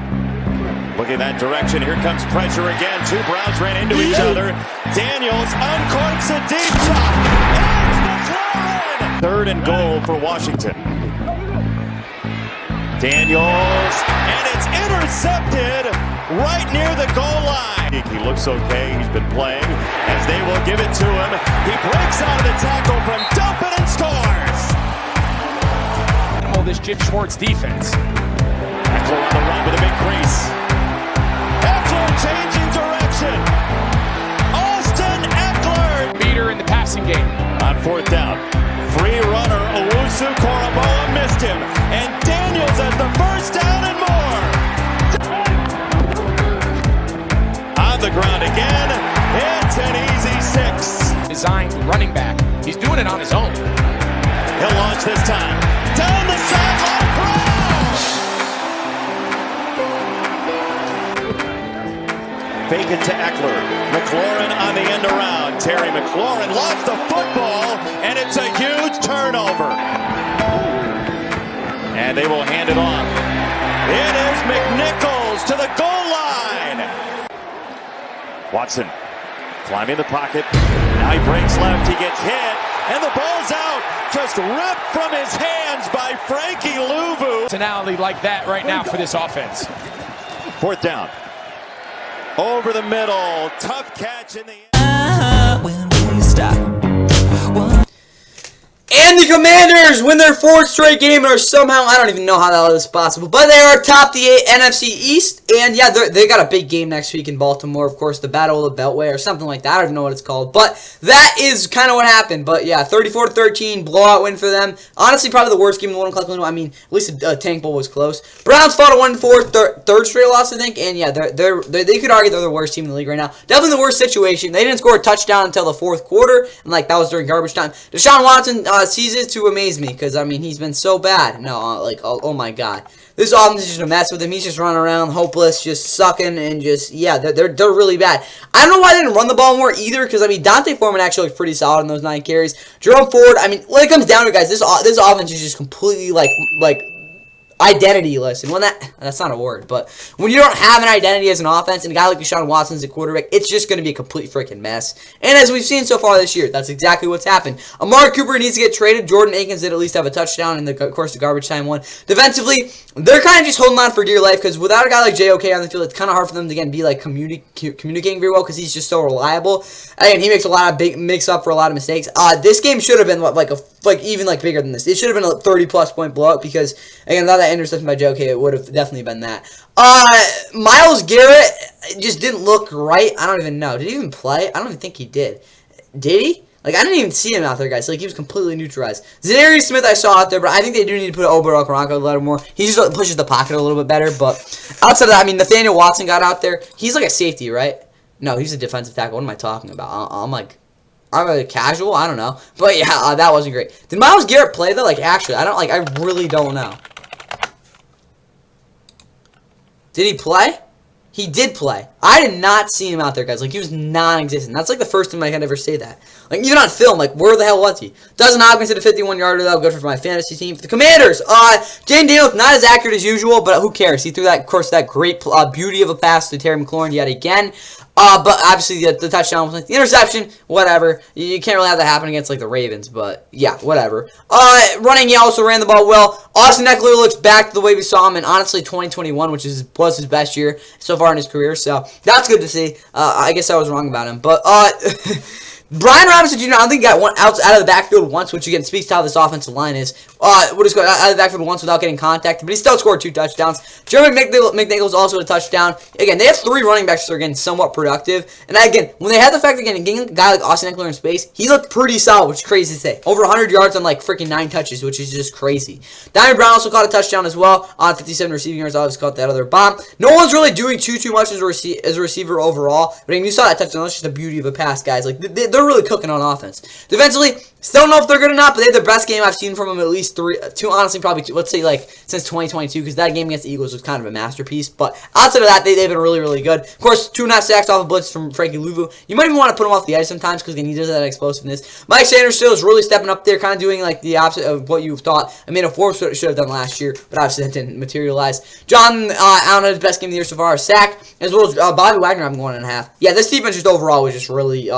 I: Look at that direction. Here comes pressure again. 2 Browns ran into each other. Daniels uncorks a deep shot. It's McLaurin. 3rd and goal for Washington. Daniels, and it's intercepted right near the goal line. He looks okay. He's been playing as they will give it to him. He breaks out of the tackle from dumping and scores.
C: Oh, this Jim Schwartz defense.
I: Eckler on the run with a big crease. Eckler changing direction. Austin Eckler.
C: Beater in the passing game.
I: On 4th down. Free runner, Owusu Koramoah missed him. And Daniels has the 1st down and more. On the ground again. It's an easy 6.
C: Designed running back. He's doing it on his own.
I: He'll launch this time. Down the sideline, Brown! Fake it to Eckler. McLaurin on the end around. Terry McLaurin lost the football, and it's a huge turnover. And they will hand it off. It is McNichols goes to the goal line. Watson climbing the pocket. Now he breaks left. He gets hit. And the ball's out. Just ripped from his hands by Frankie Louvu.
C: Personality like that right now for this offense.
I: 4th down. Over the middle. Tough catch in the end.
A: And the Commanders win their 4th straight game and are somehow, I don't even know how that is possible, but they are top the NFC East. And yeah, they got a big game next week in Baltimore, of course, the Battle of the Beltway or something like that. I don't even know what it's called, but that is kind of what happened. But yeah, 34-13, blowout win for them. Honestly, probably the worst game in the 1 o'clock window. I mean, at least the Tank Bowl was close. Browns fought a 1-4 third straight loss, I think, and yeah, they could argue they're the worst team in the league right now. Definitely the worst situation. They didn't score a touchdown until the 4th quarter, and like that was during garbage time. Deshaun Watson ceases to amaze me because I mean he's been so bad. No, like oh my god, this offense is just a mess with him. He's just running around hopeless, just sucking, and just yeah, they're really bad. I don't know why they didn't run the ball more either because I mean Dante Foreman actually looks pretty solid in those 9 carries. Jerome Ford, I mean when it comes down to it, guys, this offense is just completely like identityless, and when that's not a word, but when you don't have an identity as an offense and a guy like Deshaun Watson's a quarterback, it's just going to be a complete freaking mess. And as we've seen so far this year, that's exactly what's happened. Amari Cooper needs to get traded. Jordan Akins did at least have a touchdown in the course of garbage time one. Defensively, they're kind of just holding on for dear life because without a guy like JOK on the field, it's kind of hard for them to again be like communicating very well because he's just so reliable. Again, he makes up for a lot of mistakes. This game should have been even bigger than this. It should have been a 30+ point blowout because again, without that interception by JOK, it would have definitely been that. Myles Garrett just didn't look right. I don't even know. Did he even play? I don't even think he did. Did he? Like, I didn't even see him out there, guys. Like, he was completely neutralized. Zadarius Smith I saw out there, but I think they do need to put Odell Beckham a little more. He just pushes the pocket a little bit better. But outside of that, I mean, Nathaniel Watson got out there. He's like a safety, right? No, he's a defensive tackle. What am I talking about? I'm a casual. I don't know. But yeah, that wasn't great. Did Myles Garrett play though? Like, actually, I really don't know. Did he play? He did play. I did not see him out there, guys. Like, he was non-existent. That's, like, the first time I can ever say that. Like, even on film, like, where the hell was he? Dustin Hopkins hit a 51-yarder, though. Good for my fantasy team. For the Commanders, Jane Daniels, not as accurate as usual, but who cares? He threw that, of course, that great beauty of a pass to Terry McLaurin yet again. But obviously the touchdown was like the interception, whatever. You can't really have that happen against like the Ravens, but yeah, whatever. Running, he also ran the ball well. Austin Eckler looks back to the way we saw him in honestly 2021, which was his best year so far in his career. So that's good to see. I guess I was wrong about him, but Brian Robinson Jr., I don't think he got one out of the backfield once, which again speaks to how this offensive line is. What is going out of the backfield once without getting contacted, but he still scored 2 touchdowns. Jeremy McNichols also a touchdown. Again, they have 3 running backs that are getting somewhat productive. And again, when they had the fact that getting a guy like Austin Eckler in space, he looked pretty solid, which is crazy to say. Over 100 yards on like freaking 9 touches, which is just crazy. Diamond Brown also caught a touchdown as well on 57 receiving yards. Obviously caught that other bomb. No one's really doing too much as a receiver overall. But I mean, you saw that touchdown. That's just the beauty of a pass, guys. Like they're really cooking on offense. Defensively, still don't know if they're good or not, but they had the best game I've seen from them at least 2, honestly, probably 2, let's say like since 2022, because that game against the Eagles was kind of a masterpiece. But outside of that, they've been really, really good. Of course, 2.5 sacks off a blitz from Frankie Louvu. You might even want to put him off the edge sometimes because he does that explosiveness. Mike Sanders still is really stepping up there, kind of doing like the opposite of what you thought Amanda Forbes should have done last year, but obviously that didn't materialize. John Allen had his best game of the year so far, a sack, as well as Bobby Wagner having 1.5. Yeah, this defense just overall was just really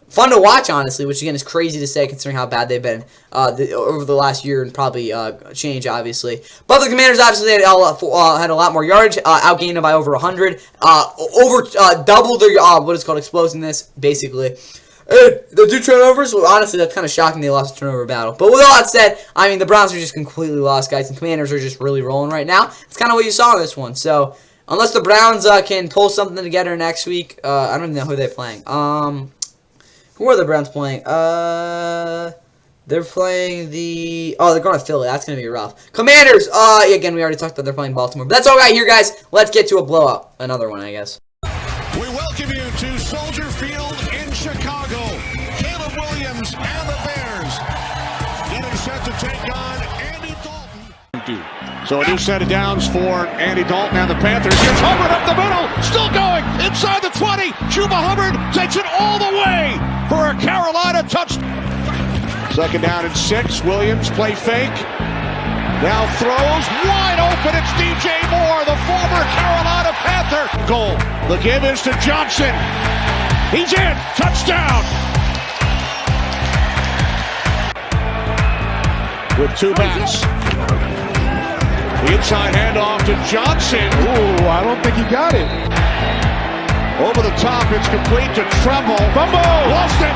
A: fun to watch, honestly, which again is crazy to say considering how bad they've been over the last year and probably change, obviously. But the Commanders obviously had a lot more yardage, outgained them by over 100, doubled their what is called explosiveness, basically. The 2 turnovers, well, honestly, that's kind of shocking they lost the turnover battle. But with all that said, I mean, the Browns are just completely lost, guys, and Commanders are just really rolling right now. It's kind of what you saw in this one. So, unless the Browns can pull something together next week, I don't even know who they're playing. Who are the Browns playing? They're playing the... Oh, they're going to Philly. That's going to be rough. Commanders! Again, we already talked about they're playing Baltimore. But that's all I got here, guys. Let's get to a blowout. Another one, I guess.
B: We welcome you to Soldier Field in Chicago. Caleb Williams and the Bears getting set to take on Andy Dalton.
H: So a new set of downs for Andy Dalton and the Panthers. Here's Hubbard up the middle, still going, inside the 20. Chuba Hubbard takes it all the way for a Carolina touchdown. 2nd down and 6, Williams play fake. Now throws wide open. It's DJ Moore, the former Carolina Panther. Goal. The give is to Johnson. He's in. Touchdown. With two backs. The inside handoff to Johnson.
D: Ooh, I don't think he got it.
H: Over the top, it's complete to Tremble. Bumble! Lost it.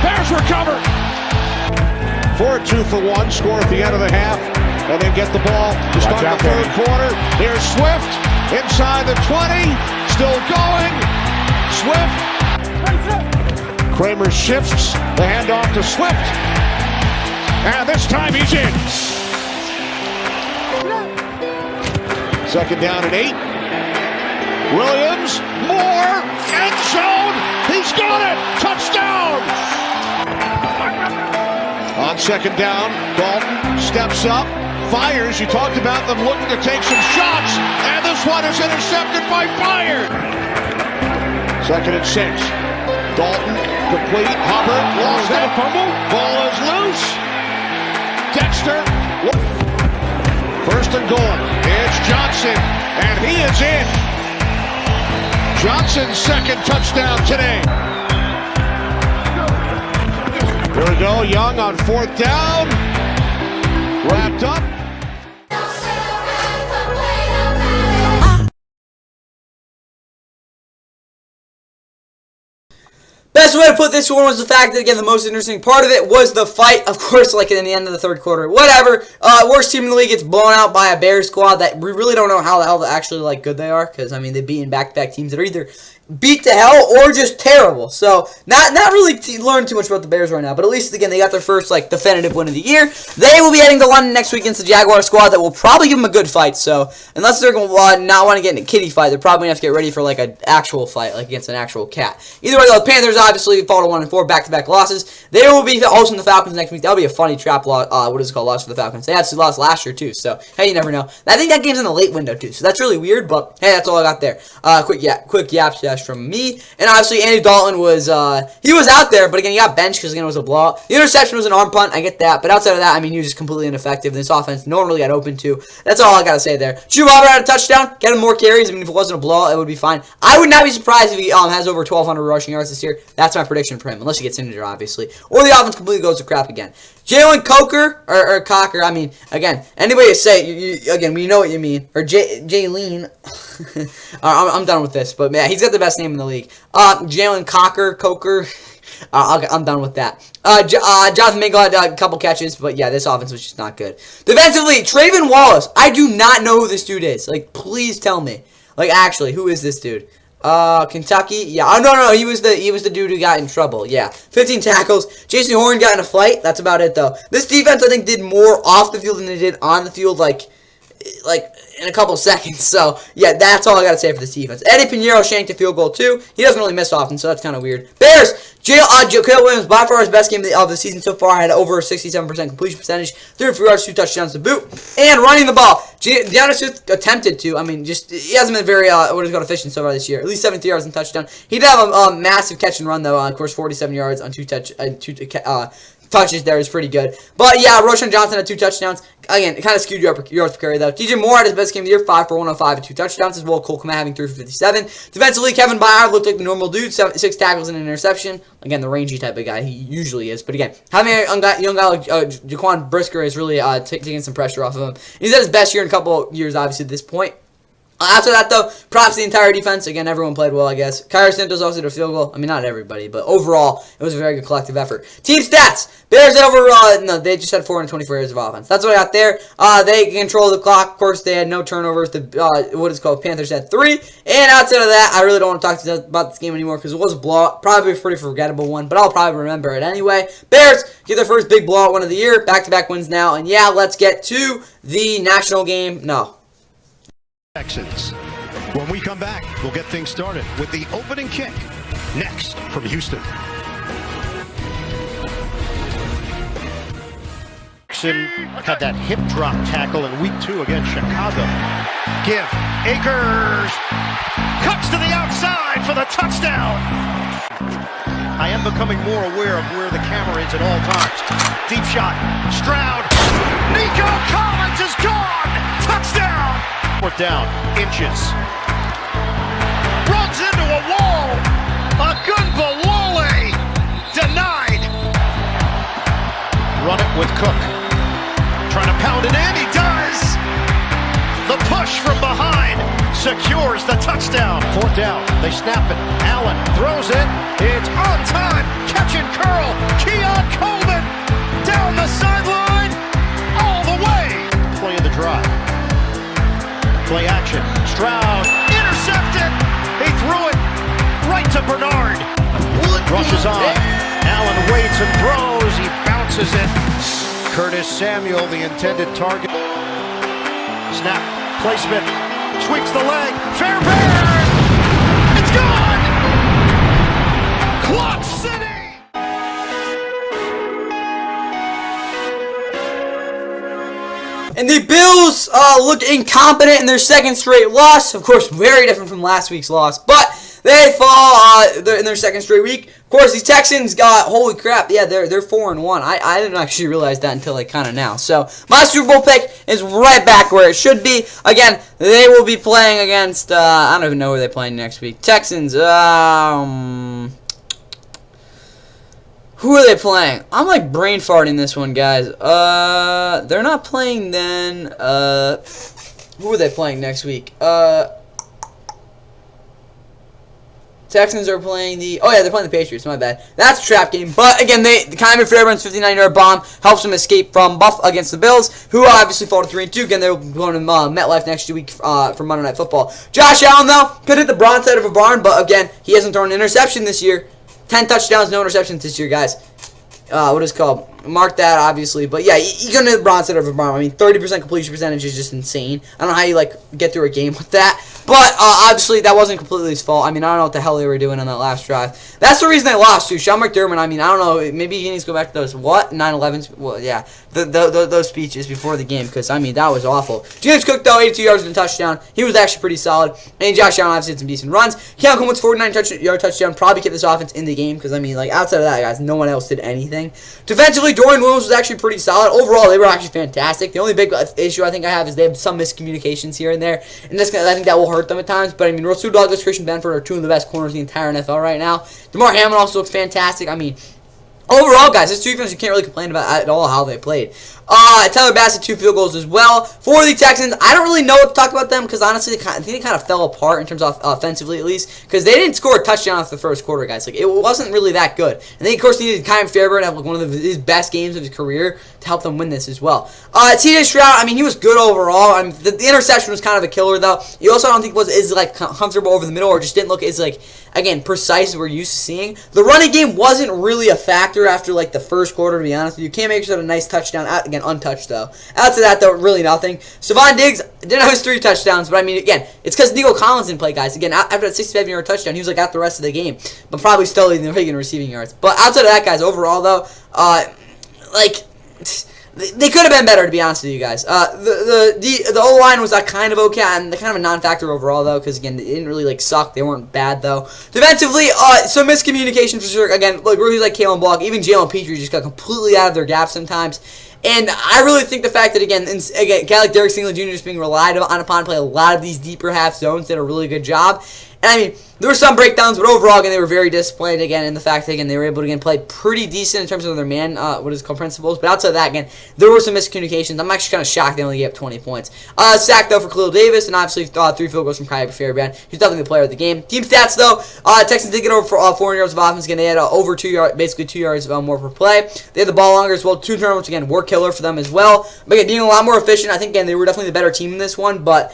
H: Bears recover. 4-2 for 1. Score at the end of the half. And then get the ball to start the third quarter. Here's Swift. Inside the 20. Still going. Swift. Kramer shifts. The handoff to Swift. And this time he's in. Second down and 8. Williams, Moore, end zone. He's got it. Touchdown. On second down, Dalton steps up, fires. You talked about them looking to take some shots, and this one is intercepted by Byard. Second and 6. Dalton, complete. Hubbard, lost it. Ball is loose. Dexter. First and goal. It's Johnson, and he is in. Johnson's second touchdown today. Here we go. Young on fourth down. Wrapped up.
A: Best way to put this one was the fact that, again, the most interesting part of it was the fight. Of course, like in the end of the third quarter, whatever. Worst team in the league gets blown out by a Bears squad that we really don't know how the hell actually like good they are, because I mean they've beaten back-to-back teams that are either beat to hell or just terrible. So not really learn too much about the Bears right now, but at least again they got their first like definitive win of the year. They will be heading to London next week against the Jaguar squad that will probably give them a good fight. So unless they're going to not want to get in a kitty fight, they're probably going to have to get ready for like an actual fight, like against an actual cat. Either way, though, the Panthers obviously fall to 1-4, back-to-back losses. They will be hosting the Falcons next week. That'll be a funny trap loss. What is it called? Loss for the Falcons. They actually lost last year too. So hey, you never know. I think that game's in the late window too. So that's really weird. But hey, that's all I got there. Quick yap dash from me. And obviously, Andy Dalton was, he was out there, but again, he got benched because, again, it was a blowout. The interception was an arm punt, I get that, but outside of that, I mean, he was just completely ineffective. This offense, no one really got open to. That's all I got to say there. Drew Robert had a touchdown, get him more carries. I mean, if it wasn't a blowout, it would be fine. I would not be surprised if he has over 1,200 rushing yards this year. That's my prediction for him, unless he gets injured, obviously. Or the offense completely goes to crap again. Jalen Coker, or Cocker, I mean, again, anybody say it, again, we know what you mean. Or Jalen. I'm done with this, but man, he's got the best name in the league. Jalen Coker. I'm done with that. Jonathan Mingo had a couple catches, but yeah, this offense was just not good. Defensively, Trayvon Wallace. I do not know who this dude is. Like, please tell me. Like, actually, who is this dude? Kentucky? Yeah. Oh, no. He was the dude who got in trouble. Yeah. 15 tackles. Jason Horn got in a fight. That's about it, though. This defense, I think, did more off the field than they did on the field, like in a couple seconds. So, yeah, that's all I got to say for this defense. Eddie Pinheiro shanked a field goal, too. He doesn't really miss often, so that's kind of weird. Bears, Jaquil Williams, by far his best game of the season so far. Had over a 67% completion percentage, 3 yards, 2 touchdowns to boot, and running the ball. DeAndre Swift attempted to. I mean, just he hasn't been very efficient so far this year. At least 73 yards and touchdown. He did have a massive catch and run though. Of course, 47 yards on two touches there is pretty good. But yeah, Roshan Johnson had 2 touchdowns. Again, it kind of skewed yards per carry though. DJ Moore had his best game of the year, 5 for 105 and 2 touchdowns as well. Cole Kmet having 3 for 57. Defensively, Kevin Byard looked like the normal dude, 6 tackles and an interception. Again, the rangy type of guy he usually is. But again, having a young guy like Jaquan Brisker is really taking some pressure off of him. He's had his best year in a couple years, obviously, at this point. After that, though, props to the entire defense. Again, everyone played well, I guess. Kyrie Santos also did a field goal. I mean, not everybody, but overall, it was a very good collective effort. Team stats. Bears had over, they just had 424 yards of offense. That's what I got there. They control the clock. Of course, they had no turnovers. The Panthers had 3. And outside of that, I really don't want to talk about this game anymore because it was a blowout. Probably a pretty forgettable one, but I'll probably remember it anyway. Bears get their first big blowout win of the year. Back-to-back wins now. And yeah, let's get to the national game. No.
J: Texans. When we come back, we'll get things started with the opening kick next from Houston.
I: Jackson had that hip drop tackle in week 2 against Chicago. Give Akers cuts to the outside for the touchdown.
J: I am becoming more aware of where the camera is at all times. Deep shot. Stroud. Nico Collins is gone. Touchdown. Fourth down. Inches. Runs into a wall. Agunbalole. Denied. Run it with Cook. Trying to pound it in. He does. The push from behind secures the touchdown. Fourth down. They snap it. Allen throws it. It's on time. Catch and curl. Keon Coleman down the sideline all the way. Play of the drive. Play action. Stroud intercepted. He threw it right to Bernard. Rushes on. Allen waits and throws. He bounces it. Curtis Samuel, the intended target. Snap. Placement. Sweeps the leg. Fairbairn. It's gone. Clock City.
A: And the Bills looked incompetent in their second straight loss. Of course, very different from last week's loss. But they fall in their second straight week. Of course, these Texans got, holy crap, yeah, they're 4-1. I didn't actually realize that until like kind of now. So my Super Bowl pick is right back where it should be. Again, they will be playing against, I don't even know who they're playing next week. Texans, who are they playing? I'm like brain farting this one, guys. They're not playing then. Who are they playing next week? Texans are playing the... Oh, yeah, they're playing the Patriots. My bad. That's a trap game. But, again, the Kyman Fairbairn's 59-yard bomb helps them escape from Buff against the Bills, who obviously fall to 3-2. Again, they're going to MetLife next week for Monday Night Football. Josh Allen, though, could hit the broadside of a barn, but, again, he hasn't thrown an interception this year. 10 touchdowns, no interceptions this year, guys. What is it called? Mark that, obviously. But, yeah, you're going to broadside of a barn. I mean, 30% completion percentage is just insane. I don't know how you, like, get through a game with that. But, obviously, that wasn't completely his fault. I mean, I don't know what the hell they were doing on that last drive. That's the reason they lost, too. Sean McDermott, I mean, I don't know. Maybe he needs to go back to those, 9/11s? Well, yeah, those speeches before the game. Because, I mean, that was awful. James Cook, though, 82 yards and a touchdown. He was actually pretty solid. And Josh Allen obviously had some decent runs. Keon Coleman's 49-yard touchdown probably kept this offense in the game. Because, I mean, like, outside of that, guys, no one else did anything. Defensively, Dorian Williams was actually pretty solid. Overall, they were actually fantastic. The only big issue I think I have is they have some miscommunications here and there. And I think that will hurt them at times. But, I mean, Rasul Douglas, Christian Benford are two of the best corners in the entire NFL right now. DeMar Hamlin also looks fantastic. I mean, overall, guys, this defense you can't really complain about at all how they played. Tyler Bassett, 2 field goals as well. For the Texans, I don't really know what to talk about them because, honestly, I think they kind of fell apart in terms of offensively, at least, because they didn't score a touchdown off the first quarter, guys. Like, it wasn't really that good. And they, of course, needed Kyman Fairbairn to have like, one of his best games of his career to help them win this as well. TJ Stroud, I mean, he was good overall. I mean, the interception was kind of a killer, though. He also, I don't think, was as like comfortable over the middle or just didn't look as, like, again, precise as we're used to seeing. The running game wasn't really a factor after, like, the first quarter, to be honest with you. Cam Akers had a nice touchdown, again, untouched, though. Outside that, though, really nothing. Stephon Diggs didn't have his 3 touchdowns, but, I mean, again, it's because Nico Collins didn't play, guys. Again, after that 65-yard touchdown, he was, like, out the rest of the game, but probably still leading the league in receiving yards. But outside of that, guys, overall, though, like, they could have been better, to be honest with you guys. The O-line was kind of okay, and kind of a non-factor overall, though, because, again, they didn't really, like, suck. They weren't bad, though. Defensively, some miscommunication for sure. Again, like, rookies like Kalen Block, even Jalen Petrie just got completely out of their gap sometimes. And I really think the fact that, again, a guy like Derek Stingley Jr. is being relied upon to play a lot of these deeper half zones did a really good job. And, I mean, there were some breakdowns, but overall, again, they were very disciplined, again, in the fact that, again, they were able to, again, play pretty decent in terms of their principles. But outside of that, again, there were some miscommunications. I'm actually kind of shocked they only gave up 20 points. Sack, though, for Khalil Davis, and obviously 3 field goals from Kyman Fairbairn. He's definitely the player of the game. Team stats, though, Texans did get over 400 yards of offense. Again, they had over 2 yards, basically 2 yards more per play. They had the ball longer as well. 2 turnovers, again, were killer for them as well. But, again, being a lot more efficient, I think, again, they were definitely the better team in this one, but...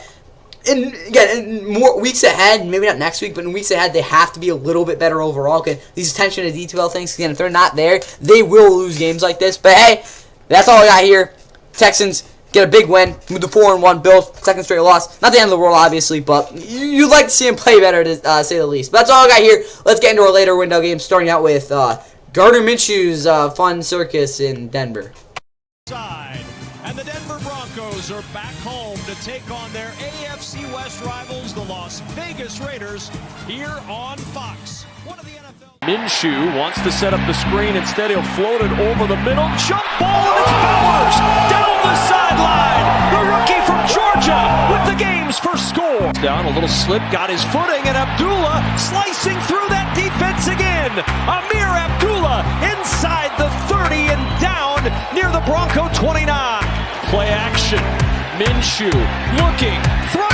A: in more weeks ahead, maybe not next week, but in weeks ahead, they have to be a little bit better overall. Okay, these attention to detail things, again, if they're not there, they will lose games like this. But hey, that's all I got here. Texans get a big win, move to 4-1. Bills, second straight loss. Not the end of the world, obviously, but you'd like to see them play better, to say the least. But that's all I got here. Let's get into our later window games, starting out with Gardner Minshew's fun circus in Denver.
G: And the Denver Broncos are back home to take on their AFC West rivals, the Las Vegas Raiders, here on Fox. One of the NFL
C: Minshew wants to set up the screen. Instead, he'll float it over the middle. Jump ball, and it's Bowers down the sideline. The rookie from Georgia with the game's first score. Down a little slip, got his footing, and Abdullah slicing through that defense again. Amir Abdullah inside the 30 and down near the Bronco 29. Play action. Minshew looking, throws.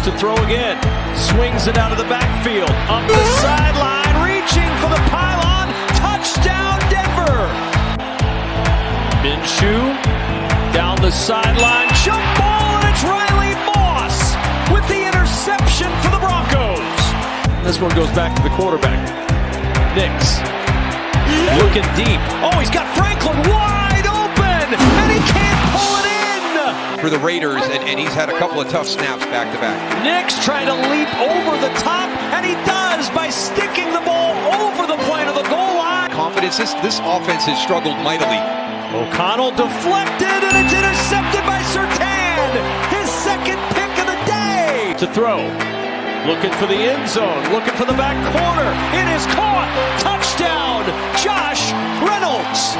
C: To throw again, swings it out of the backfield, up the sideline, reaching for the pylon, touchdown Denver. Minshew down the sideline, jump ball, and it's Riley Moss with the interception for the Broncos. This one goes back to the quarterback. Nix looking deep. Oh, he's got Franklin wide open, and he can't pull it in.
K: For the Raiders, and he's had a couple of tough snaps back-to-back.
C: Nix trying to leap over the top, and he does by sticking the ball over the plane of the goal line.
K: Confidence, this offense has struggled mightily.
C: O'Connell deflected, and it's intercepted by Surtain, his second pick of the day. To throw, looking for the end zone, looking for the back corner. It is caught, touchdown, Josh Reynolds.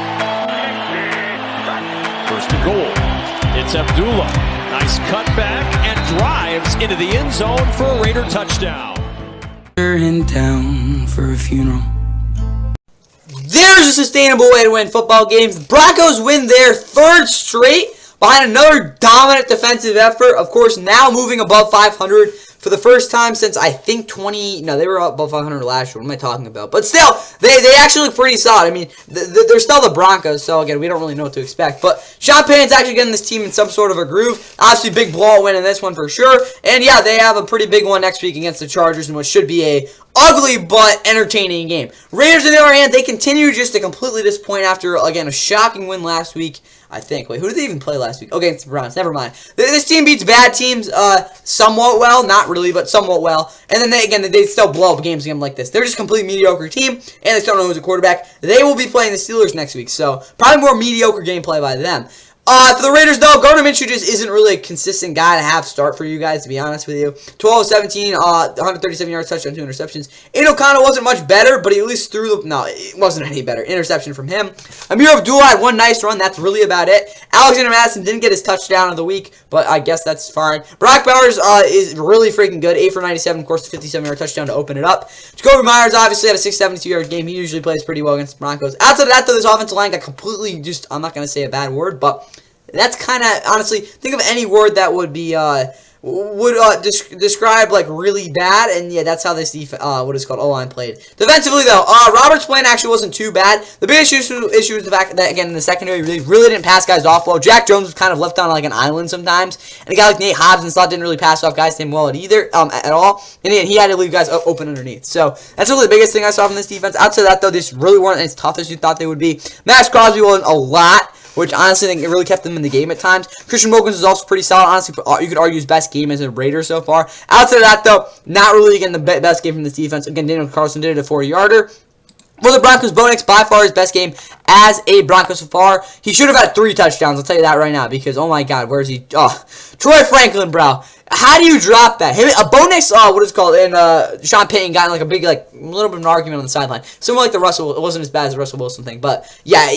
C: First and goal. It's Abdullah. Nice cutback and drives into the end zone for a Raider touchdown.
A: In town for a funeral. There's a sustainable way to win football games. The Broncos win their third straight behind another dominant defensive effort. Of course, now moving above 500 for the first time since I think they were up above 500 last year. What am I talking about? But still, they actually look pretty solid. I mean, they're still the Broncos, so again, we don't really know what to expect. But Sean Payton's actually getting this team in some sort of a groove. Obviously, big blowout win in this one for sure. And yeah, they have a pretty big one next week against the Chargers in what should be a ugly but entertaining game. Raiders, on the other hand, they continue just to completely disappoint after, again, a shocking win last week. I think. Wait, who did they even play last week? Okay, it's the Browns. Never mind. This team beats bad teams somewhat well. Not really, but somewhat well. And then, they still blow up games again like this. They're just a complete mediocre team, and they still don't know who's a quarterback. They will be playing the Steelers next week, so probably more mediocre gameplay by them. For the Raiders, though, Gardner Minshew just isn't really a consistent guy to have start for you guys, to be honest with you. 12-17, 137 yards, touchdown, 2 interceptions. Aiden O'Connell wasn't much better, but he at least threw the... No, it wasn't any better. Interception from him. Amir Abdullah had one nice run. That's really about it. Alexander Madison didn't get his touchdown of the week, but I guess that's fine. Brock Bowers is really freaking good. 8 for 97, of course, the 57-yard touchdown to open it up. Jacoby Myers obviously had a 672-yard game. He usually plays pretty well against the Broncos. Outside of that, though, this offensive line got completely just... I'm not going to say a bad word, but... That's kind of, honestly, think of any word that would be, describe, like, really bad, and yeah, that's how this, O-line played. Defensively, though, Robert's plan actually wasn't too bad. The biggest issue is the fact that, again, in the secondary, really didn't pass guys off well. Jack Jones was kind of left on, like, an island sometimes, and a guy like Nate Hobbs and Slot didn't really pass off guys to him well at all, and he had to leave guys open underneath. So, that's really the biggest thing I saw from this defense. Outside of that, though, this really weren't as tough as you thought they would be. Max Crosby won a lot, which honestly I think it really kept them in the game at times. Christian Wilkins is also pretty solid. Honestly, you could argue his best game as a Raider so far. Outside of that, though, not really, again, the best game from this defense. Again, Daniel Carlson did it, a 40-yarder. For the Broncos, Bo Nix, by far his best game as a Bronco so far. He should have had 3 touchdowns, I'll tell you that right now, because, oh my God, where is he? Oh, Troy Franklin, bro. How do you drop that? Bo Nix, and Sean Payton got in like a big, like, a little bit of an argument on the sideline. Similar like the Russell, it wasn't as bad as the Russell Wilson thing, but yeah,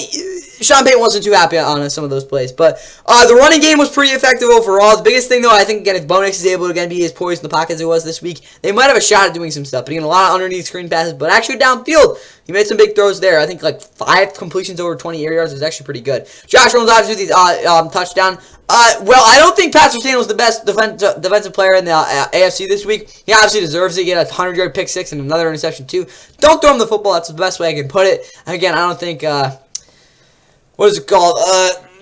A: Sean Payton wasn't too happy on some of those plays. But the running game was pretty effective overall. The biggest thing, though, I think, again, if Bo Nix is able to, again, be as poised in the pocket as he was this week, they might have a shot at doing some stuff. But again, a lot of underneath screen passes, but actually downfield, he made some big throws there. I think like 5 completions over 20 air yards was actually pretty good. Josh Reynolds obviously with the touchdown. Well, I don't think Pat Surtain was the best defensive player in the AFC this week. He obviously deserves it. He had a 100-yard pick 6 and another interception too. Don't throw him the football. That's the best way I can put it. Again, I don't think what is it called?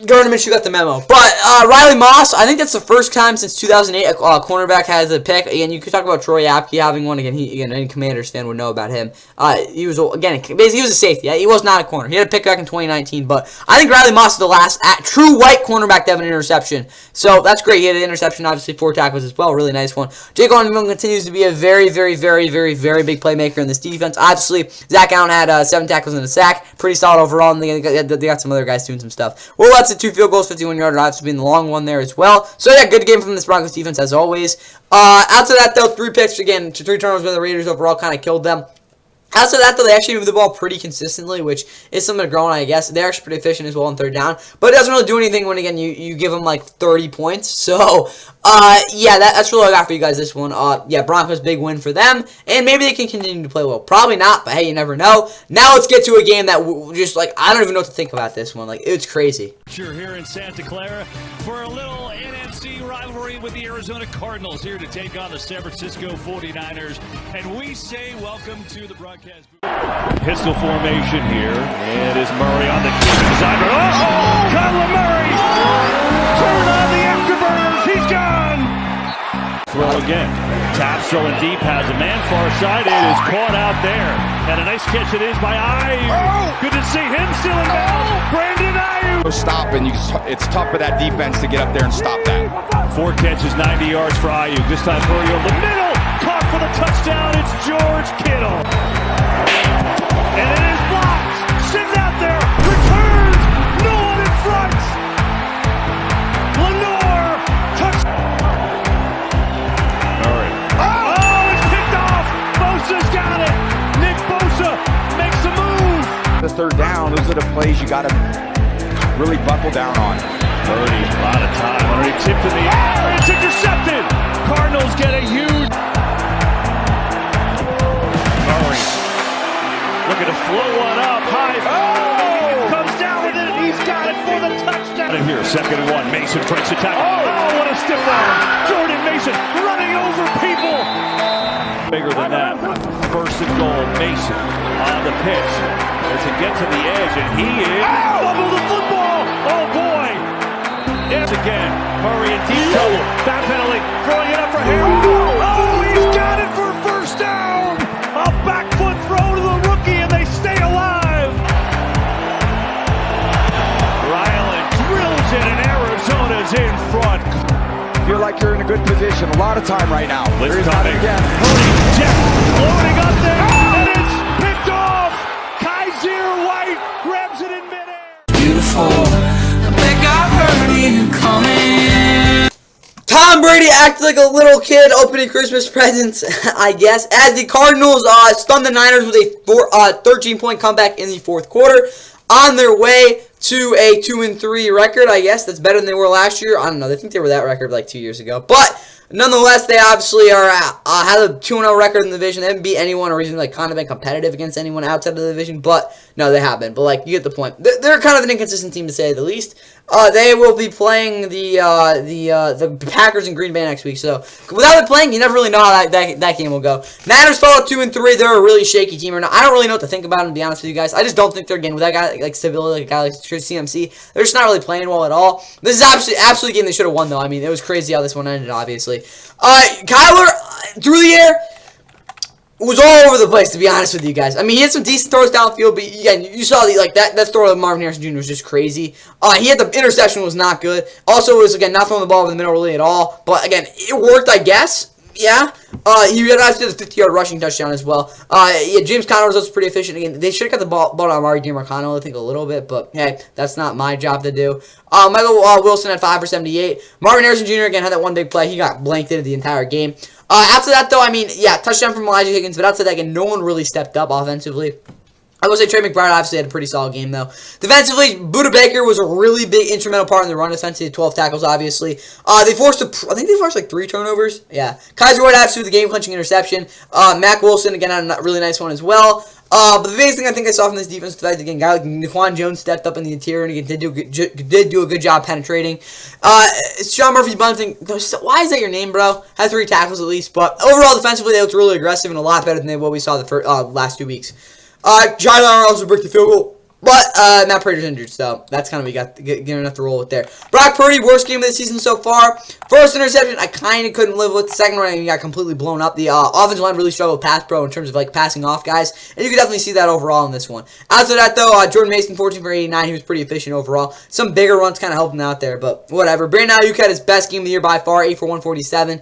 A: Gardner Minshew got the memo. But Riley Moss, I think that's the first time since 2008 a cornerback has a pick. Again, you could talk about Troy Apke having one. Again, any Commanders fan would know about him. He was basically he was a safety. He was not a corner. He had a pick back in 2019. But I think Riley Moss is the last true white cornerback to have an interception. So that's great. He had an interception, obviously 4 tackles as well. Really nice one. Jake London continues to be a very, very, very, very, very big playmaker in this defense. Obviously, Zach Allen had 7 tackles and a sack. Pretty solid overall. And they got some other guys doing some stuff. Well, let's busted 2 field goals, 51-yard drives, being the long one there as well. So yeah, good game from this Broncos defense as always. Outside of that though, 3 picks again, 3 turnovers by the Raiders overall kind of killed them. Outside of that, though, they actually move the ball pretty consistently, which is something to grow on, I guess. They're actually pretty efficient as well on 3rd down. But it doesn't really do anything when, again, you give them, like, 30 points. So, yeah, that's really all I got for you guys this one. Yeah, Broncos, big win for them. And maybe they can continue to play well. Probably not, but hey, you never know. Now let's get to a game that just, like, I don't even know what to think about this one. Like, it's crazy.
C: You're here in Santa Clara for a little NFC rivalry with the Arizona Cardinals here to take on the San Francisco 49ers. And we say welcome to the broadcast. Pistol formation here. It is Murray on the side. Oh, Kyler Murray! Turn on the afterburners. He's gone. Throw again. Taps throwing deep. Has a man far side. It is caught out there. And a nice catch it is by Ayuk. Good to see him still in bounds. Brandon Ayuk.
K: Stop, and it's tough for that defense to get up there and stop that.
C: 4 catches, 90 yards for Ayuk. This time Burrow over the middle. Caught for the touchdown. It's George Kittle. And it is blocked. Sends out there. Returns. No one in front. Lenore. Touch. Murray. Oh, it's picked off. Bosa's got it. Nick Bosa makes a move.
K: The 3rd down, those are the plays you got to really buckle down on.
C: Purdy, a lot of time. Already tipped in the air. It's intercepted. Cardinals get a huge. Murray. Looking to flow one up high. Oh! Comes down with it. He's got it for the touchdown. And here, 2nd and 1. Mason breaks the tackle. Oh, what a stiff arm. Jordan Mason running over people. Bigger than that. 1st and goal. Mason on the pitch. Does it get to the edge? And he is. Bubble the football. Oh, boy. Yes, again. Murray in deep trouble. Back penalty. Throwing it up for Harris. Oh, he's got it for 1st down. A back foot throw to the rookie, and they stay alive. Ryland drills it, and Arizona's in front.
K: Feel like you're in a good position. A lot of time right now.
C: Blitz coming. Purdy, Jeff, floating up there, and it's picked off. Kaiser White grabs it in midair.
E: Beautiful. I think I heard you coming.
A: Tom Brady acted like a little kid opening Christmas presents, I guess, as the Cardinals stunned the Niners with a 13-point comeback in the 4th quarter, on their way to a 2-3 record, I guess. That's better than they were last year. I don't know. I think they were that record like 2 years ago. But nonetheless, they obviously have a 2-0 record in the division. They haven't beat anyone or even like kind of been competitive against anyone outside of the division. But no, they haven't. But like you get the point. They're kind of an inconsistent team to say the least. They will be playing the Packers in Green Bay next week. So without them playing, you never really know how that game will go. Niners fall at 2-3. They're a really shaky team right now. I don't really know what to think about them, to be honest with you guys. I just don't think they're getting with that guy like stability, like a guy like CMC. They're just not really playing well at all. This is absolutely a game they should have won though. I mean, it was crazy how this one ended, obviously. Kyler through the air was all over the place, to be honest with you guys. I mean, he had some decent throws downfield, but again, you saw that throw of Marvin Harrison Jr. was just crazy. He had the interception was not good. Also, it was again not throwing the ball over the middle really at all. But again, it worked, I guess. Yeah. He actually did a 50-yard rushing touchdown as well. Yeah, James Conner was also pretty efficient. Again, they should have got the ball on Amari DiMarcano, I think, a little bit, but hey, that's not my job to do. Michael Wilson had 5 for 78. Marvin Harrison Jr. again had that one big play. He got blanked into the entire game. After that, though, I mean, yeah, touchdown from Elijah Higgins, but outside that, again, no one really stepped up offensively. I will say Trey McBride obviously had a pretty solid game, though. Defensively, Budda Baker was a really big instrumental part in the run defense. He had 12 tackles, obviously. I think they forced like 3 turnovers. Yeah. Kaiser White actually with the game-clinching interception. Mac Wilson, again, had a really nice one as well. But the biggest thing I think I saw from this defense was that, again, a guy like Naquan Jones stepped up in the interior and again did do a good job penetrating. Sean Murphy-Bunting, why is that your name, bro? Had 3 tackles at least. But overall, defensively, they looked really aggressive and a lot better than what we saw the last 2 weeks. John Allen also broke the field goal, but Matt Prater's injured, so that's kind of what we got getting enough to roll with there. Brock Purdy, worst game of the season so far. First interception, I kind of couldn't live with. The second one, he got completely blown up. The offensive line really struggled with pass pro in terms of like passing off guys, and you can definitely see that overall in this one. Outside that, though, Jordan Mason, 14 for 89. He was pretty efficient overall. Some bigger runs kind of helped him out there, but whatever. Brandon Ayuk had his best game of the year by far, 8 for 147.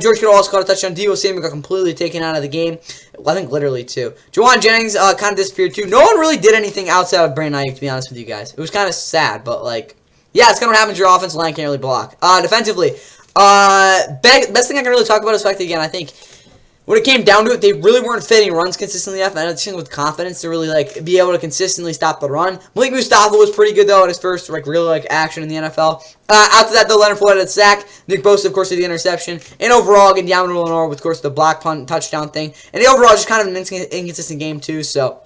A: George Kittle also caught a touchdown. Deebo Samuel got completely taken out of the game. I think literally 2. Juwan Jennings kind of disappeared too. No one really did anything outside of Brandon Ayuk, to be honest with you guys. It was kind of sad, but like, yeah, it's going to happen to your offensive line can't really block. Defensively, best thing I can really talk about is the fact that, again, I think when it came down to it, they really weren't fitting runs consistently enough, and I think with confidence to really, like, be able to consistently stop the run. Malik Mustafa was pretty good, though, in his first, like, real, like, action in the NFL. After that, though, Leonard Floyd had a sack. Nick Bosa, of course, did the interception. And overall, again, Diamond Lenore with, of course, the block punt touchdown thing. And the overall, just kind of an inconsistent game, too, so...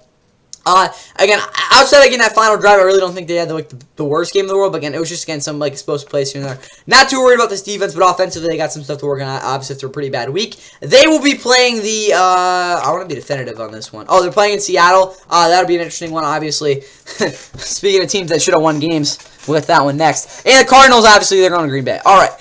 A: again, outside again that final drive, I really don't think they had the worst game in the world. But again, it was just again some like explosive plays here and there. Not too worried about this defense, but offensively they got some stuff to work on. Obviously, after a pretty bad week, they will be playing the. I want to be definitive on this one. Oh, they're playing in Seattle. That'll be an interesting one. Obviously, speaking of teams that should have won games, we'll get that one next. And the Cardinals, obviously, they're going to Green Bay. All right.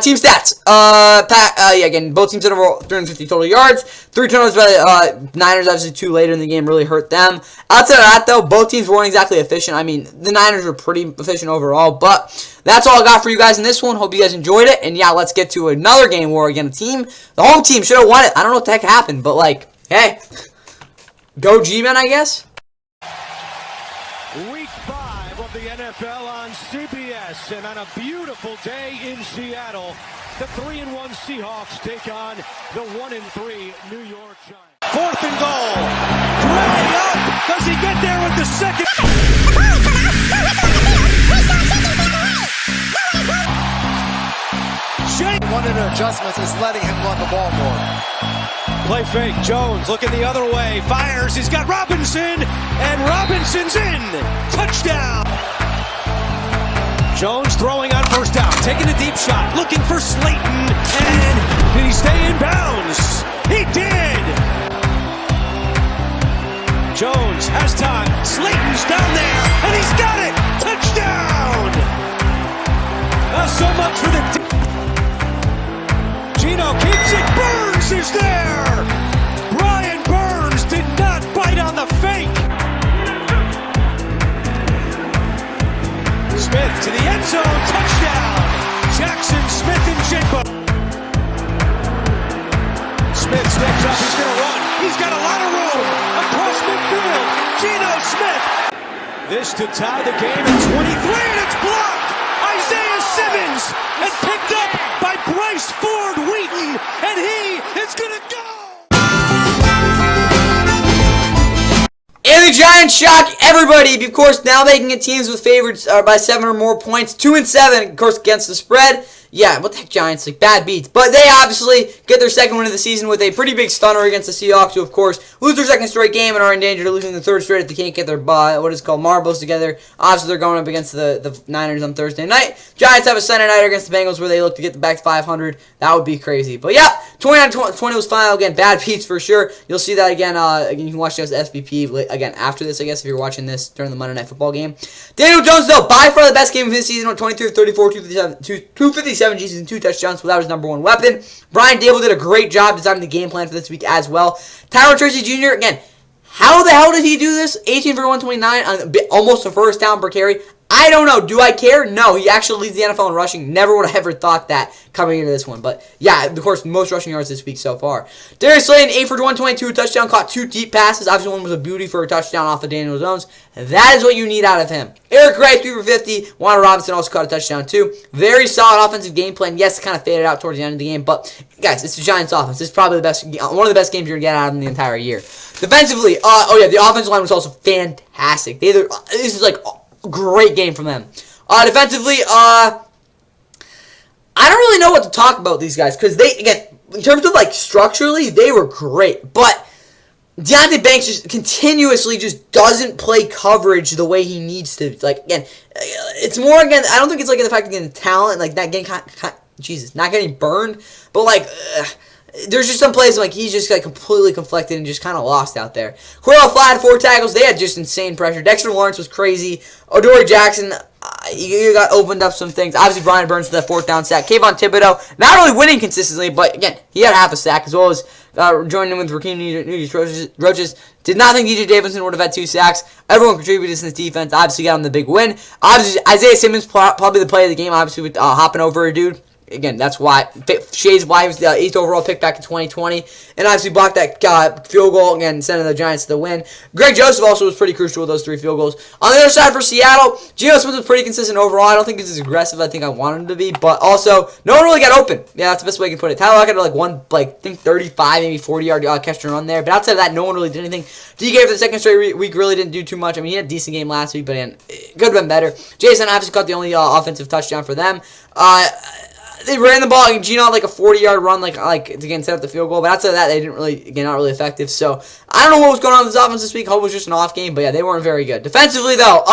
A: Team stats. Yeah, again, both teams had over 350 total yards. 3 turnovers by the Niners, obviously 2 later in the game really hurt them. Outside of that, though, both teams weren't exactly efficient. I mean, the Niners were pretty efficient overall, but that's all I got for you guys in this one. Hope you guys enjoyed it. And yeah, let's get to another game where, again, the home team should have won it. I don't know what the heck happened, but like, hey, go G-Men, I guess.
C: Week 5 of the NFL on CBS, and on a beautiful day in Seattle, the 3-1 Seahawks take on the 1-3 New York Giants.
G: 4th and goal. Gray up. Does he get there with the second?
J: One of the adjustments is letting him run the ball more.
G: Play fake. Jones looking the other way. Fires. He's got Robinson. And Robinson's in. Touchdown. Jones throwing on 1st down. Taking a deep shot. Looking for Slayton. And did he stay in bounds? He did. Jones has time. Slayton's down there. And he's got it. Touchdown. So much for the... Gino keeps it. Burns is there. Brian Burns did not bite on the fake. Smith to the end zone. Touchdown. Jackson, Smith, and Jigba. Smith steps up. He's going to run. He's got a lot of room. Across midfield. Gino Smith. This to tie the game at 23, and it's blocked. Isaiah Simmons, and picked up by Bryce Ford Wheaton, and he is going to go!
A: And the Giants shock everybody, of course, now making it teams with favorites by 7 or more points. 2-7, of course, against the spread. Yeah, what the heck, Giants? Like, bad beats. But they obviously get their second win of the season with a pretty big stunner against the Seahawks, who, of course, lose their second straight game and are in danger of losing the 3rd straight if they can't get their, what is called, marbles together. Obviously, they're going up against the Niners on Thursday night. Giants have a Sunday night against the Bengals where they look to get back to 500. That would be crazy. But, yeah, 29-20 was final. Again, bad beats for sure. You'll see that again. Again, you can watch this SVP again after this, I guess, if you're watching this during the Monday Night Football game. Daniel Jones, though, by far the best game of his season with 23 of 34, 257 G's and 2 touchdowns. So that was number 1 weapon. Brian Dable did a great job designing the game plan for this week as well. Tyrone Tracy Jr., again, how the hell did he do this? 18 for 129 on almost a 1st down per carry. I don't know. Do I care? No. He actually leads the NFL in rushing. Never would have ever thought that coming into this one. But, yeah, of course, most rushing yards this week so far. Darius Slayton, 8 for 122, touchdown, caught 2 deep passes. Obviously, one was a beauty for a touchdown off of Daniel Jones. That is what you need out of him. Eric Wright, 3 for 50. Wanner Robinson also caught a touchdown, too. Very solid offensive game plan. Yes, it kind of faded out towards the end of the game. But, guys, it's the Giants' offense. This is probably one of the best games you're going to get out of them the entire year. Defensively, the offensive line was also fantastic. This is like a great game from them. Defensively, I don't really know what to talk about these guys because they, again, in terms of like structurally, they were great. But Deonte Banks just continuously just doesn't play coverage the way he needs to. Like, again, it's more, again, I don't think it's like the fact of getting talent, like not getting, not getting burned, but like, there's just some plays like he's just like completely conflicted and just kind of lost out there. Cordell Flott, 4 tackles. They had just insane pressure. Dexter Lawrence was crazy. Adoree Jackson, you got opened up some things. Obviously, Brian Burns with that 4th down sack. Kayvon Thibodeau, not really winning consistently, but again, he had half a sack as well as joining in with Raheem Roaches. Did not think DJ Davidson would have had 2 sacks. Everyone contributed to this defense. Obviously, got him the big win. Obviously, Isaiah Simmons, probably the play of the game, obviously, with hopping over a dude. again, that's why Shay's why he was the 8th overall pick back in 2020, and obviously blocked that field goal again, sending the Giants to the win. Greg Joseph also was pretty crucial with those 3 field goals. On the other side for Seattle, Geno Smith was pretty consistent overall. I don't think he's as aggressive as I think I wanted him to be, but also no one really got open. Yeah, that's the best way I can put it. Tyler Lockett had I think 35, maybe 40-yard catch and run there, but outside of that, no one really did anything. DK for the second straight week really didn't do too much. I mean, he had a decent game last week, but it could have been better. Jason obviously caught the only offensive touchdown for them. They ran the ball. Geno had like a 40-yard run, like to again set up the field goal. But outside of that, they didn't really, again, not really effective. So I don't know what was going on with this offense this week. Hope it was just an off game. But yeah, they weren't very good defensively though.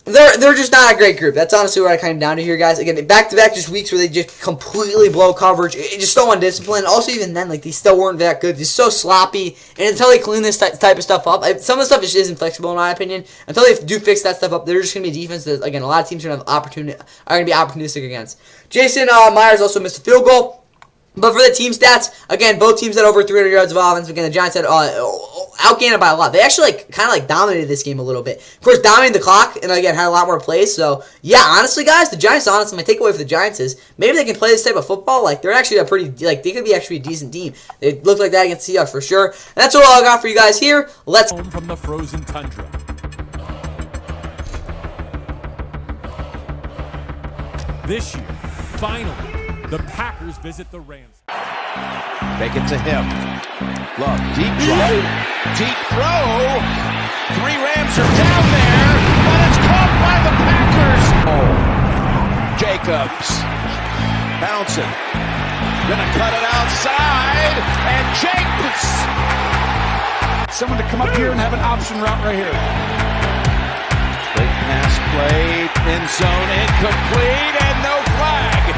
A: They're just not a great group. That's honestly what I kind of down to here, guys. Again, back-to-back just weeks where they just completely blow coverage. Just so undisciplined. Also, even then, like, they still weren't that good. They're so sloppy. And until they clean this type of stuff up, some of the stuff just isn't flexible in my opinion. Until they do fix that stuff up, they're just going to be a defense that, again, a lot of teams are going to be opportunistic against. Jason Myers also missed a field goal. But for the team stats, again, both teams had over 300 yards of offense. Again, the Giants had outgained it by a lot. They actually kind of dominated this game a little bit. Of course, dominated the clock and again had a lot more plays. So yeah, honestly, guys, the Giants. Honestly, my takeaway for the Giants is maybe they can play this type of football. Like they're actually a pretty they could be actually a decent team. They look like that against the Seahawks for sure. And that's all I got for you guys here. Let's
C: home from the frozen tundra. This year, finally, the Packers visit the Rams.
K: Take it to him. Love, deep throw. Deep throw. 3 Rams are down there, but it's caught by the Packers. Oh, Jacobs. Bouncing. Gonna cut it outside, and Jacobs.
G: Someone to come up here and have an option route right here.
K: Big pass play, end zone, incomplete, and no flag.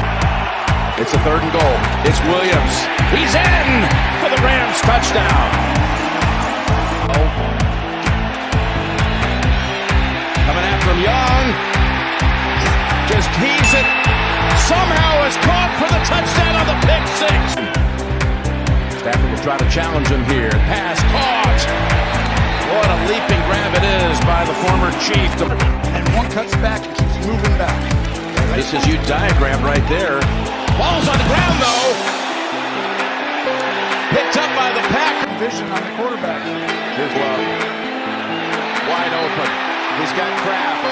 K: It's a 3rd and goal. It's Williams. He's in for the Rams touchdown. Coming after him, Young. Just heaves it. Somehow is caught for the touchdown on the pick 6. Stafford will try to challenge him here. Pass caught. What a leaping grab it is by the former Chief.
G: And one cuts back and keeps moving back.
K: This is you diagram right there. Ball's on the ground, though. Picked up by the Packers.
G: Vision on the quarterback.
K: Here's Love. Wide open. He's got Kraft.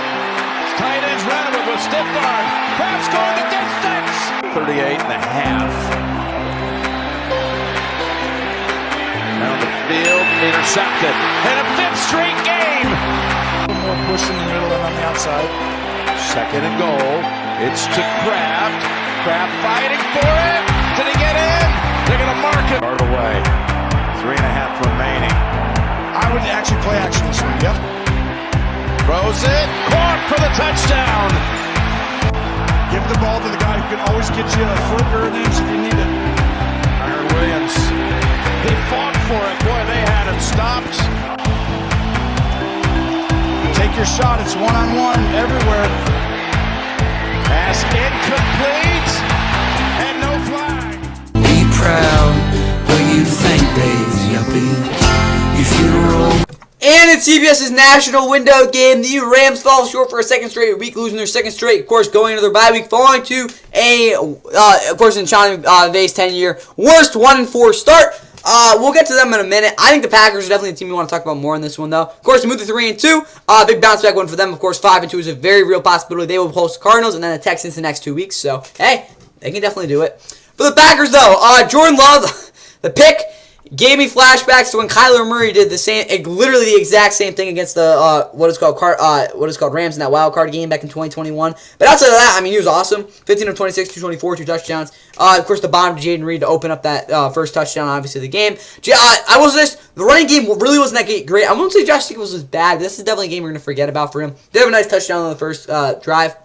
K: Tight ends running with stiff arm. Kraft's going the distance. 38 and a half. Down the field. Intercepted. And a 5th straight game.
G: A little more push in the middle and on the outside.
K: 2nd and goal. It's to Kraft. Kraft fighting for it. Did he get in? They're going to mark it. Yard away. 3.5 remaining.
G: I would actually play action this one. Yep.
K: Throws it. Caught for the touchdown.
G: Give the ball to the guy who can always get you a foot or an inch if you need it.
K: Aaron Williams. He fought for it. Boy, they had him stopped.
G: Take your shot. It's one-on-one everywhere.
K: Pass incomplete, and no flag.
L: Be proud what you think, baby. Your funeral.
A: And in CBS's national window game, the Rams fall short for a 2nd straight week, losing their 2nd straight, of course, going into their bye week, falling to of course, in Sean McVay's 10-year worst 1-4 start. We'll get to them in a minute. I think the Packers are definitely the team we want to talk about more in this one, though. Of course, they moved to 3-2. Big bounce back win for them. Of course, 5-2 is a very real possibility. They will host the Cardinals and then the Texans the next 2 weeks. So, hey, they can definitely do it. For the Packers, though, Jordan Love, the pick, gave me flashbacks to when Kyler Murray did the same, literally the exact same thing against the what is called Rams in that wild card game back in 2021. But outside of that, I mean, he was awesome. 15 of 26, 224, 2 touchdowns. Of course, the bomb to Jaden Reed to open up that first touchdown, obviously, of the game. The running game really wasn't that great. I won't say Josh Jacobs was bad. This is definitely a game we're going to forget about for him. They have a nice touchdown on the first drive.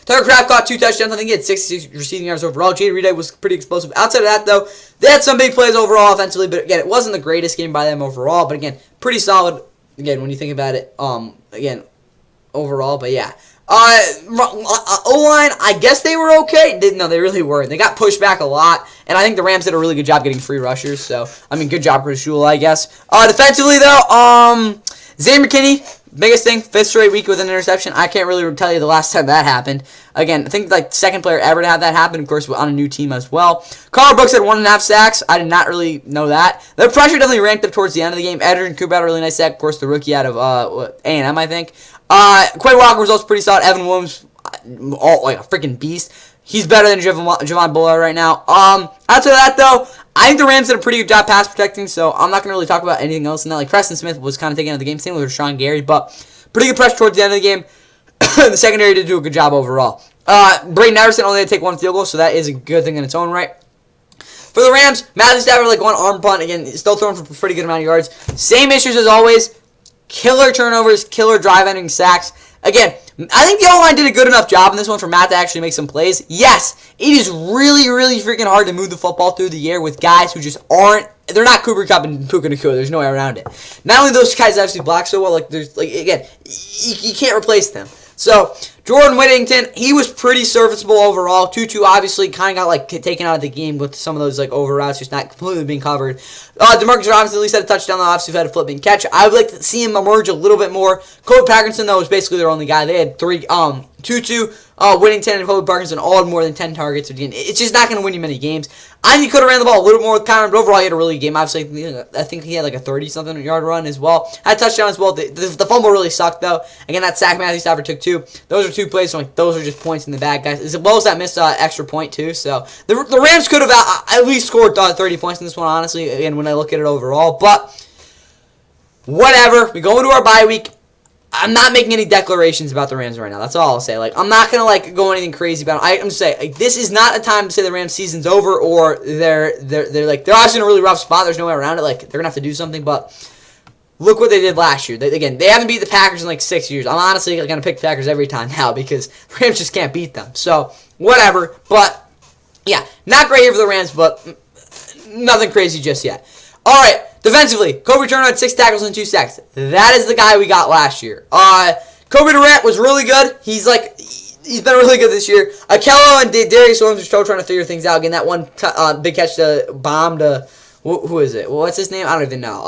A: Tucker Kraft caught 2 touchdowns. I think he had 66 receiving yards overall. Jaden Reed was pretty explosive. Outside of that, though, they had some big plays overall offensively, but again, it wasn't the greatest game by them overall. But again, pretty solid. Again, when you think about it, again, overall. But yeah, O-line, I guess they were okay. No, they really weren't. They got pushed back a lot, and I think the Rams did a really good job getting free rushers. So I mean, good job, Chris Shula, I guess. Defensively, though, Zay McKinney. Biggest thing, 5th straight week with an interception. I can't really tell you the last time that happened. Again, I think like the second player ever to have that happen, of course, on a new team as well. Carl Brooks had 1.5 sacks. I did not really know that. The pressure definitely ranked up towards the end of the game. Edgerton Cooper had a really nice sack. Of course, the rookie out of A&M, I think. Quay Walker was also pretty solid. Evan Williams, like a freaking beast. He's better than Javon Bullard right now. After that, though, I think the Rams did a pretty good job pass protecting, so I'm not going to really talk about anything else in that. Like, Preston Smith was kind of taken out of the game. Same with Rashawn Gary, but pretty good pressure towards the end of the game. The secondary did do a good job overall. Braden Everson only had to take 1 field goal, so that is a good thing in its own right. For the Rams, Matthew Stafford like 1 arm punt. Again, still throwing for a pretty good amount of yards. Same issues as always. Killer turnovers, killer drive-ending sacks. Again, I think the O-line did a good enough job in this one for Matt to actually make some plays. Yes, it is really, really freaking hard to move the football through the air with guys who just aren't. They're not Cooper Kupp and Puka Nacua. There's no way around it. Not only those guys actually block so well, like there's like again, you can't replace them. So Jordan Whittington, he was pretty serviceable overall. Tutu obviously kind of got like taken out of the game with some of those like over routes just not completely being covered. DeMarcus Robinson at least had a touchdown, though, obviously had a flipping catch. I would like to see him emerge a little bit more. Kobe Parkinson, though, was basically their only guy. They had 3, Tutu, Whittington, and Kobe Parkinson all had more than 10 targets. Again, it's just not going to win you many games. I think he could have ran the ball a little more with Conner, but overall he had a really good game. Obviously, I think he had like a 30-something yard run as well. Had a touchdown as well. The fumble really sucked, though. Again, that sack Matthew Stafford took 2. Those are 2 plays, so like, those are just points in the bag, guys. As well as that missed extra point, too. So the Rams could have at least scored 30 points in this one, honestly, again, when I look at it overall. But whatever. We go into our bye week. I'm not making any declarations about the Rams right now. That's all I'll say. Like, I'm not gonna like go anything crazy about it. I'm just saying, like, this is not a time to say the Rams season's over or they're obviously in a really rough spot. There's no way around it. Like, they're gonna have to do something. But look what they did last year. They haven't beat the Packers in like 6 years. I'm honestly gonna pick the Packers every time now because the Rams just can't beat them. So whatever. But yeah, not great here for the Rams, but nothing crazy just yet. All right. Defensively, Kobe Turner had 6 tackles and 2 sacks. That is the guy we got last year. Kobe Durant was really good. He's been really good this year. Akello and Darius Williams are still trying to figure things out. Again, that one big catch to bomb to who is it? What's his name? I don't even know.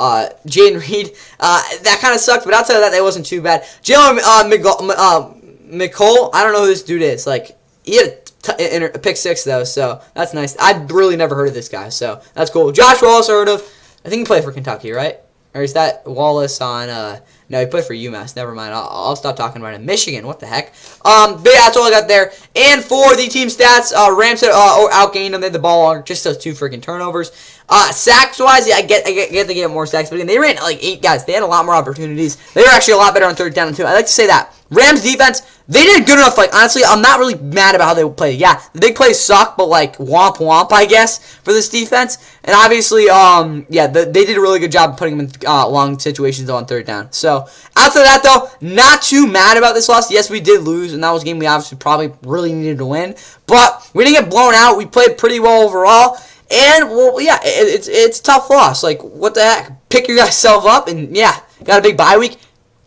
A: Jaden Reed. That kind of sucked, but outside of that, wasn't too bad. Jalen McCole. I don't know who this dude is. Like, he had a pick 6 though, so that's nice. I've really never heard of this guy, so that's cool. Josh Wallace, heard of. I think he played for Kentucky, right? Or is that Wallace on, no, he played for UMass. Never mind. I'll stop talking about him. Michigan, what the heck? But yeah, that's all I got there. And for the team stats, Rams had outgained them. They had the ball longer. Just those 2 freaking turnovers. Sacks-wise, yeah, I get they get more sacks. But again, they ran like 8 guys. They had a lot more opportunities. They were actually a lot better on 3rd down, too. I like to say that. Rams defense, they did good enough. Like, honestly, I'm not really mad about how they played. Yeah, the big plays suck, but like womp womp, I guess, for this defense. And obviously, yeah, they did a really good job of putting them in long situations on 3rd down. So outside of that, though, not too mad about this loss. Yes, we did lose, and that was a game we obviously probably really needed to win. But we didn't get blown out. We played pretty well overall. And, well, yeah, it's a tough loss. Like, what the heck? Pick yourself up, and, yeah, got a big bye week.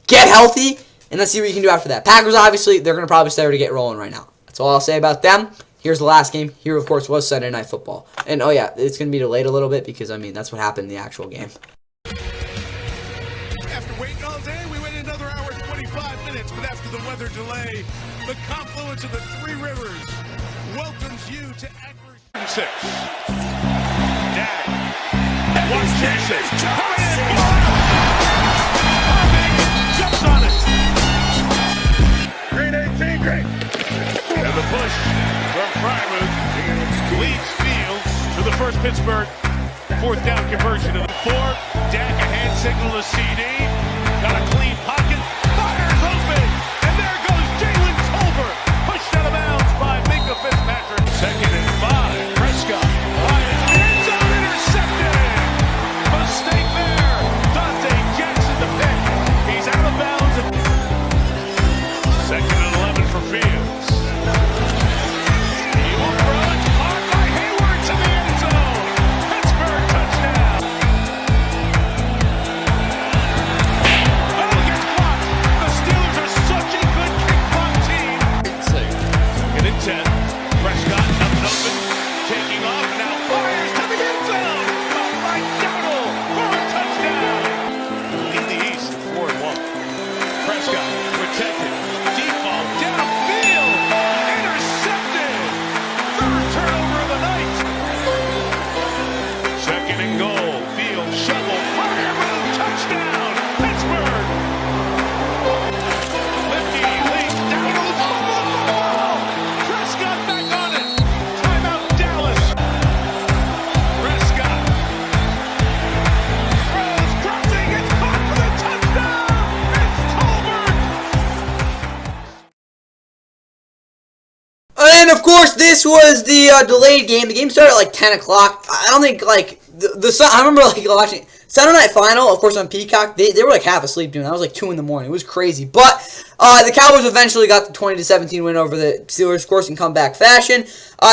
A: Get healthy, and let's see what you can do after that. Packers, obviously, they're going to probably start to get rolling right now. That's all I'll say about them. Here's the last game. Here, of course, was Sunday Night Football. And, oh, yeah, it's going to be delayed a little bit because, I mean, that's what happened in the actual game.
M: After waiting all day, we waited another hour and 25 minutes. But after the weather delay, the confluence of the 3 rivers welcomes you to Akron 6. Dag. Watch chances. Coming in. Jumps on it. Green 18, great. And the push from Frymouth leads Fields to the first Pittsburgh 4th down conversion of the 4. Dak a hand signal to CD. Got a clean pocket. Fires open. And there goes Jalen Tolbert. Pushed out of bounds by Minka Fitzpatrick. 2nd and 5. Prescott. End zone intercepted. Mistake there. Dante Jackson the pick. He's out of bounds. 2nd and 11 for Fields. He won't run. Caught by Hayward to the end zone. Pittsburgh touchdown. Oh, gets
A: this was the delayed game. The game started at like 10 o'clock. I don't think like I remember like watching Sunday Night Final, of course, on Peacock. They were like half asleep doing that. It was like 2 in the morning. It was crazy. But the Cowboys eventually got the 20-17 win over the Steelers, of course, in comeback fashion.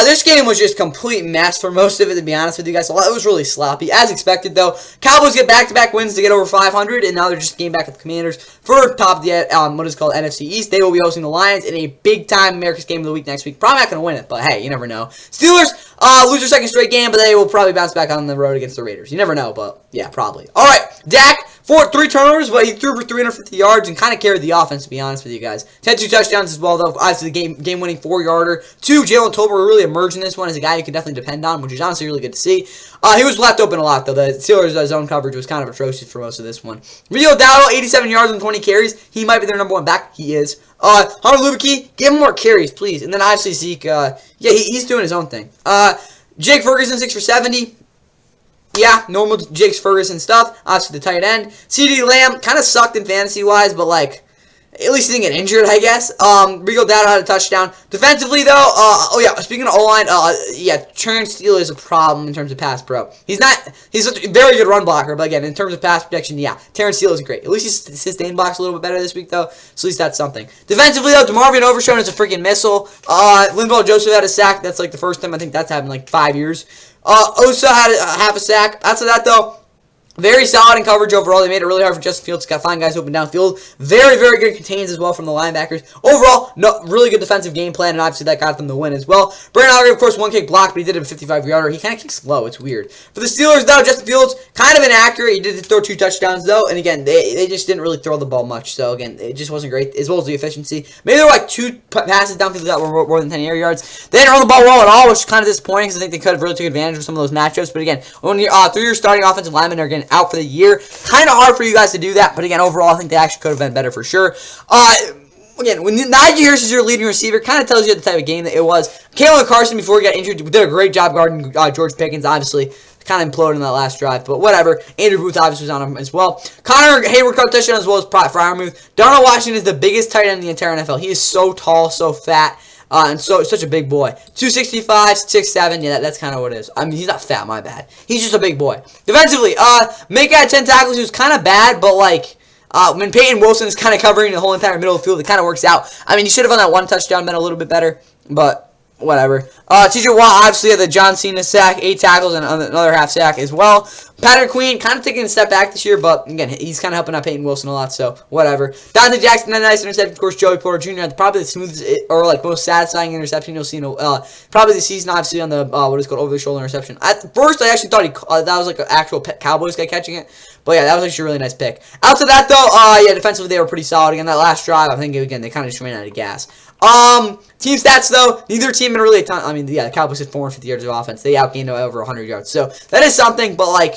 A: This game was just complete mess for most of it, to be honest with you guys. It was really sloppy, as expected, though. Cowboys get back-to-back wins to get over 500, and now they're just game back with the Commanders for top of the what is called NFC East. They will be hosting the Lions in a big-time America's Game of the Week next week. Probably not going to win it, but hey, you never know. Steelers lose their second straight game, but they will probably bounce back on the road against the Raiders. You never know, but yeah, probably. All right, Dak. 3 turnovers, but he threw for 350 yards and kind of carried the offense, to be honest with you guys. 2 touchdowns as well, though. Obviously, the game-winning 4-yarder. 2, Jalen Tolbert really emerged in this one as a guy you can definitely depend on, which is honestly really good to see. He was left open a lot, though. The Steelers' zone coverage was kind of atrocious for most of this one. Rio Dowdle, 87 yards and 20 carries. He might be their number 1 back. He is. Hunter Lubicki, give him more carries, please. And then obviously Zeke, he's doing his own thing. Jake Ferguson, 6 for 70. Yeah, normal Jake Ferguson stuff. Obviously, the tight end. CeeDee Lamb kind of sucked in fantasy-wise, but, like, at least he didn't get injured, I guess. Rigo Dowdle had a touchdown. Defensively, though, speaking of O-line, Terrence Steele is a problem in terms of pass pro. He's such a very good run blocker, but again, in terms of pass protection, yeah, Terrence Steele isn't great. At least he sustained blocks a little bit better this week, though, so at least that's something. Defensively, though, DeMarvin Overshown is a freaking missile. Linval Joseph had a sack. That's, like, the first time I think that's happened in, like, 5 years. Osa had half a sack. After that, though, very solid in coverage overall. They made it really hard for Justin Fields to find guys open downfield. Very, very good contains as well from the linebackers. Overall, really good defensive game plan, and obviously that got them the win as well. Brandon Aubrey, of course, 1 kick block, but he did a 55-yarder. He kind of kicks low. It's weird. For the Steelers, though, Justin Fields, kind of inaccurate. He did throw 2 touchdowns, though, and again, they just didn't really throw the ball much. So, again, it just wasn't great, as well as the efficiency. Maybe there were like 2 passes downfield that were more than 10 air yards. They didn't run the ball well at all, which is kind of disappointing because I think they could have really taken advantage of some of those matchups. But again, when you're 3-year starting offensive linemen are getting out for the year, kind of hard for you guys to do that, but again, overall, I think they actually could have been better for sure. Again, when Najee Harris is your leading receiver, kind of tells you the type of game that it was. Kalen Carson, before he got injured, did a great job guarding George Pickens, obviously. Kind of imploded in that last drive, but whatever. Andrew Booth obviously was on him as well. Connor Hayward caught a touchdown as well as Freiermuth. Darnell Washington is the biggest tight end in the entire NFL. He is so tall, so fat. And such a big boy. 265, 6'7". Yeah, that's kind of what it is. I mean, he's not fat, my bad. He's just a big boy. Defensively, Minka had 10 tackles. He was kind of bad, but like, when Peyton Wilson is kind of covering the whole entire middle of the field, it kind of works out. I mean, he should have on that 1 touchdown, been a little bit better, but whatever. TJ Watt obviously had the John Cena sack, 8 tackles, and another half sack as well. Patrick Queen kind of taking a step back this year, but again, he's kind of helping out Peyton Wilson a lot, so whatever. Dante Jackson had a nice interception. Of course, Joey Porter Jr. had probably the smoothest or like most satisfying interception you'll see in probably the season, obviously, on the what is called over-the-shoulder interception. At first, I actually thought that was like an actual Cowboys guy catching it, but yeah, that was actually a really nice pick. Outside that, though, defensively they were pretty solid. Again, that last drive, I think, again, they kind of just ran out of gas. Team stats, though, neither team had really a ton. I mean, yeah, the Cowboys had 450 yards of offense. They outgained over 100 yards. So that is something, but like,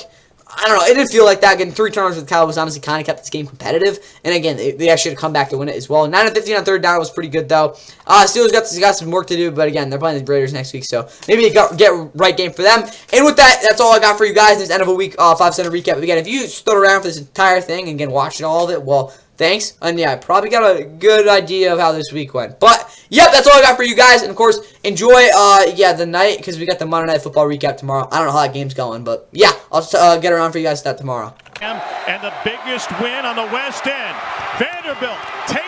A: I don't know, it didn't feel like that. Getting 3 turnovers with the Cowboys honestly kind of kept this game competitive. And again, they actually had to come back to win it as well. 9 of 15 on 3rd down was pretty good, though. Steelers got some work to do, but again, they're playing the Raiders next week, so maybe a get right game for them. And with that, that's all I got for you guys in this end of a week 5-center recap. Again, if you stood around for this entire thing and again watched all of it, well, thanks. And yeah, I probably got a good idea of how this week went. But yep, that's all I got for you guys. And of course, enjoy the night, because we got the Monday Night Football recap tomorrow. I don't know how that game's going, but yeah, I'll get around for you guys that tomorrow.
M: And the biggest win on the West End. Vanderbilt takes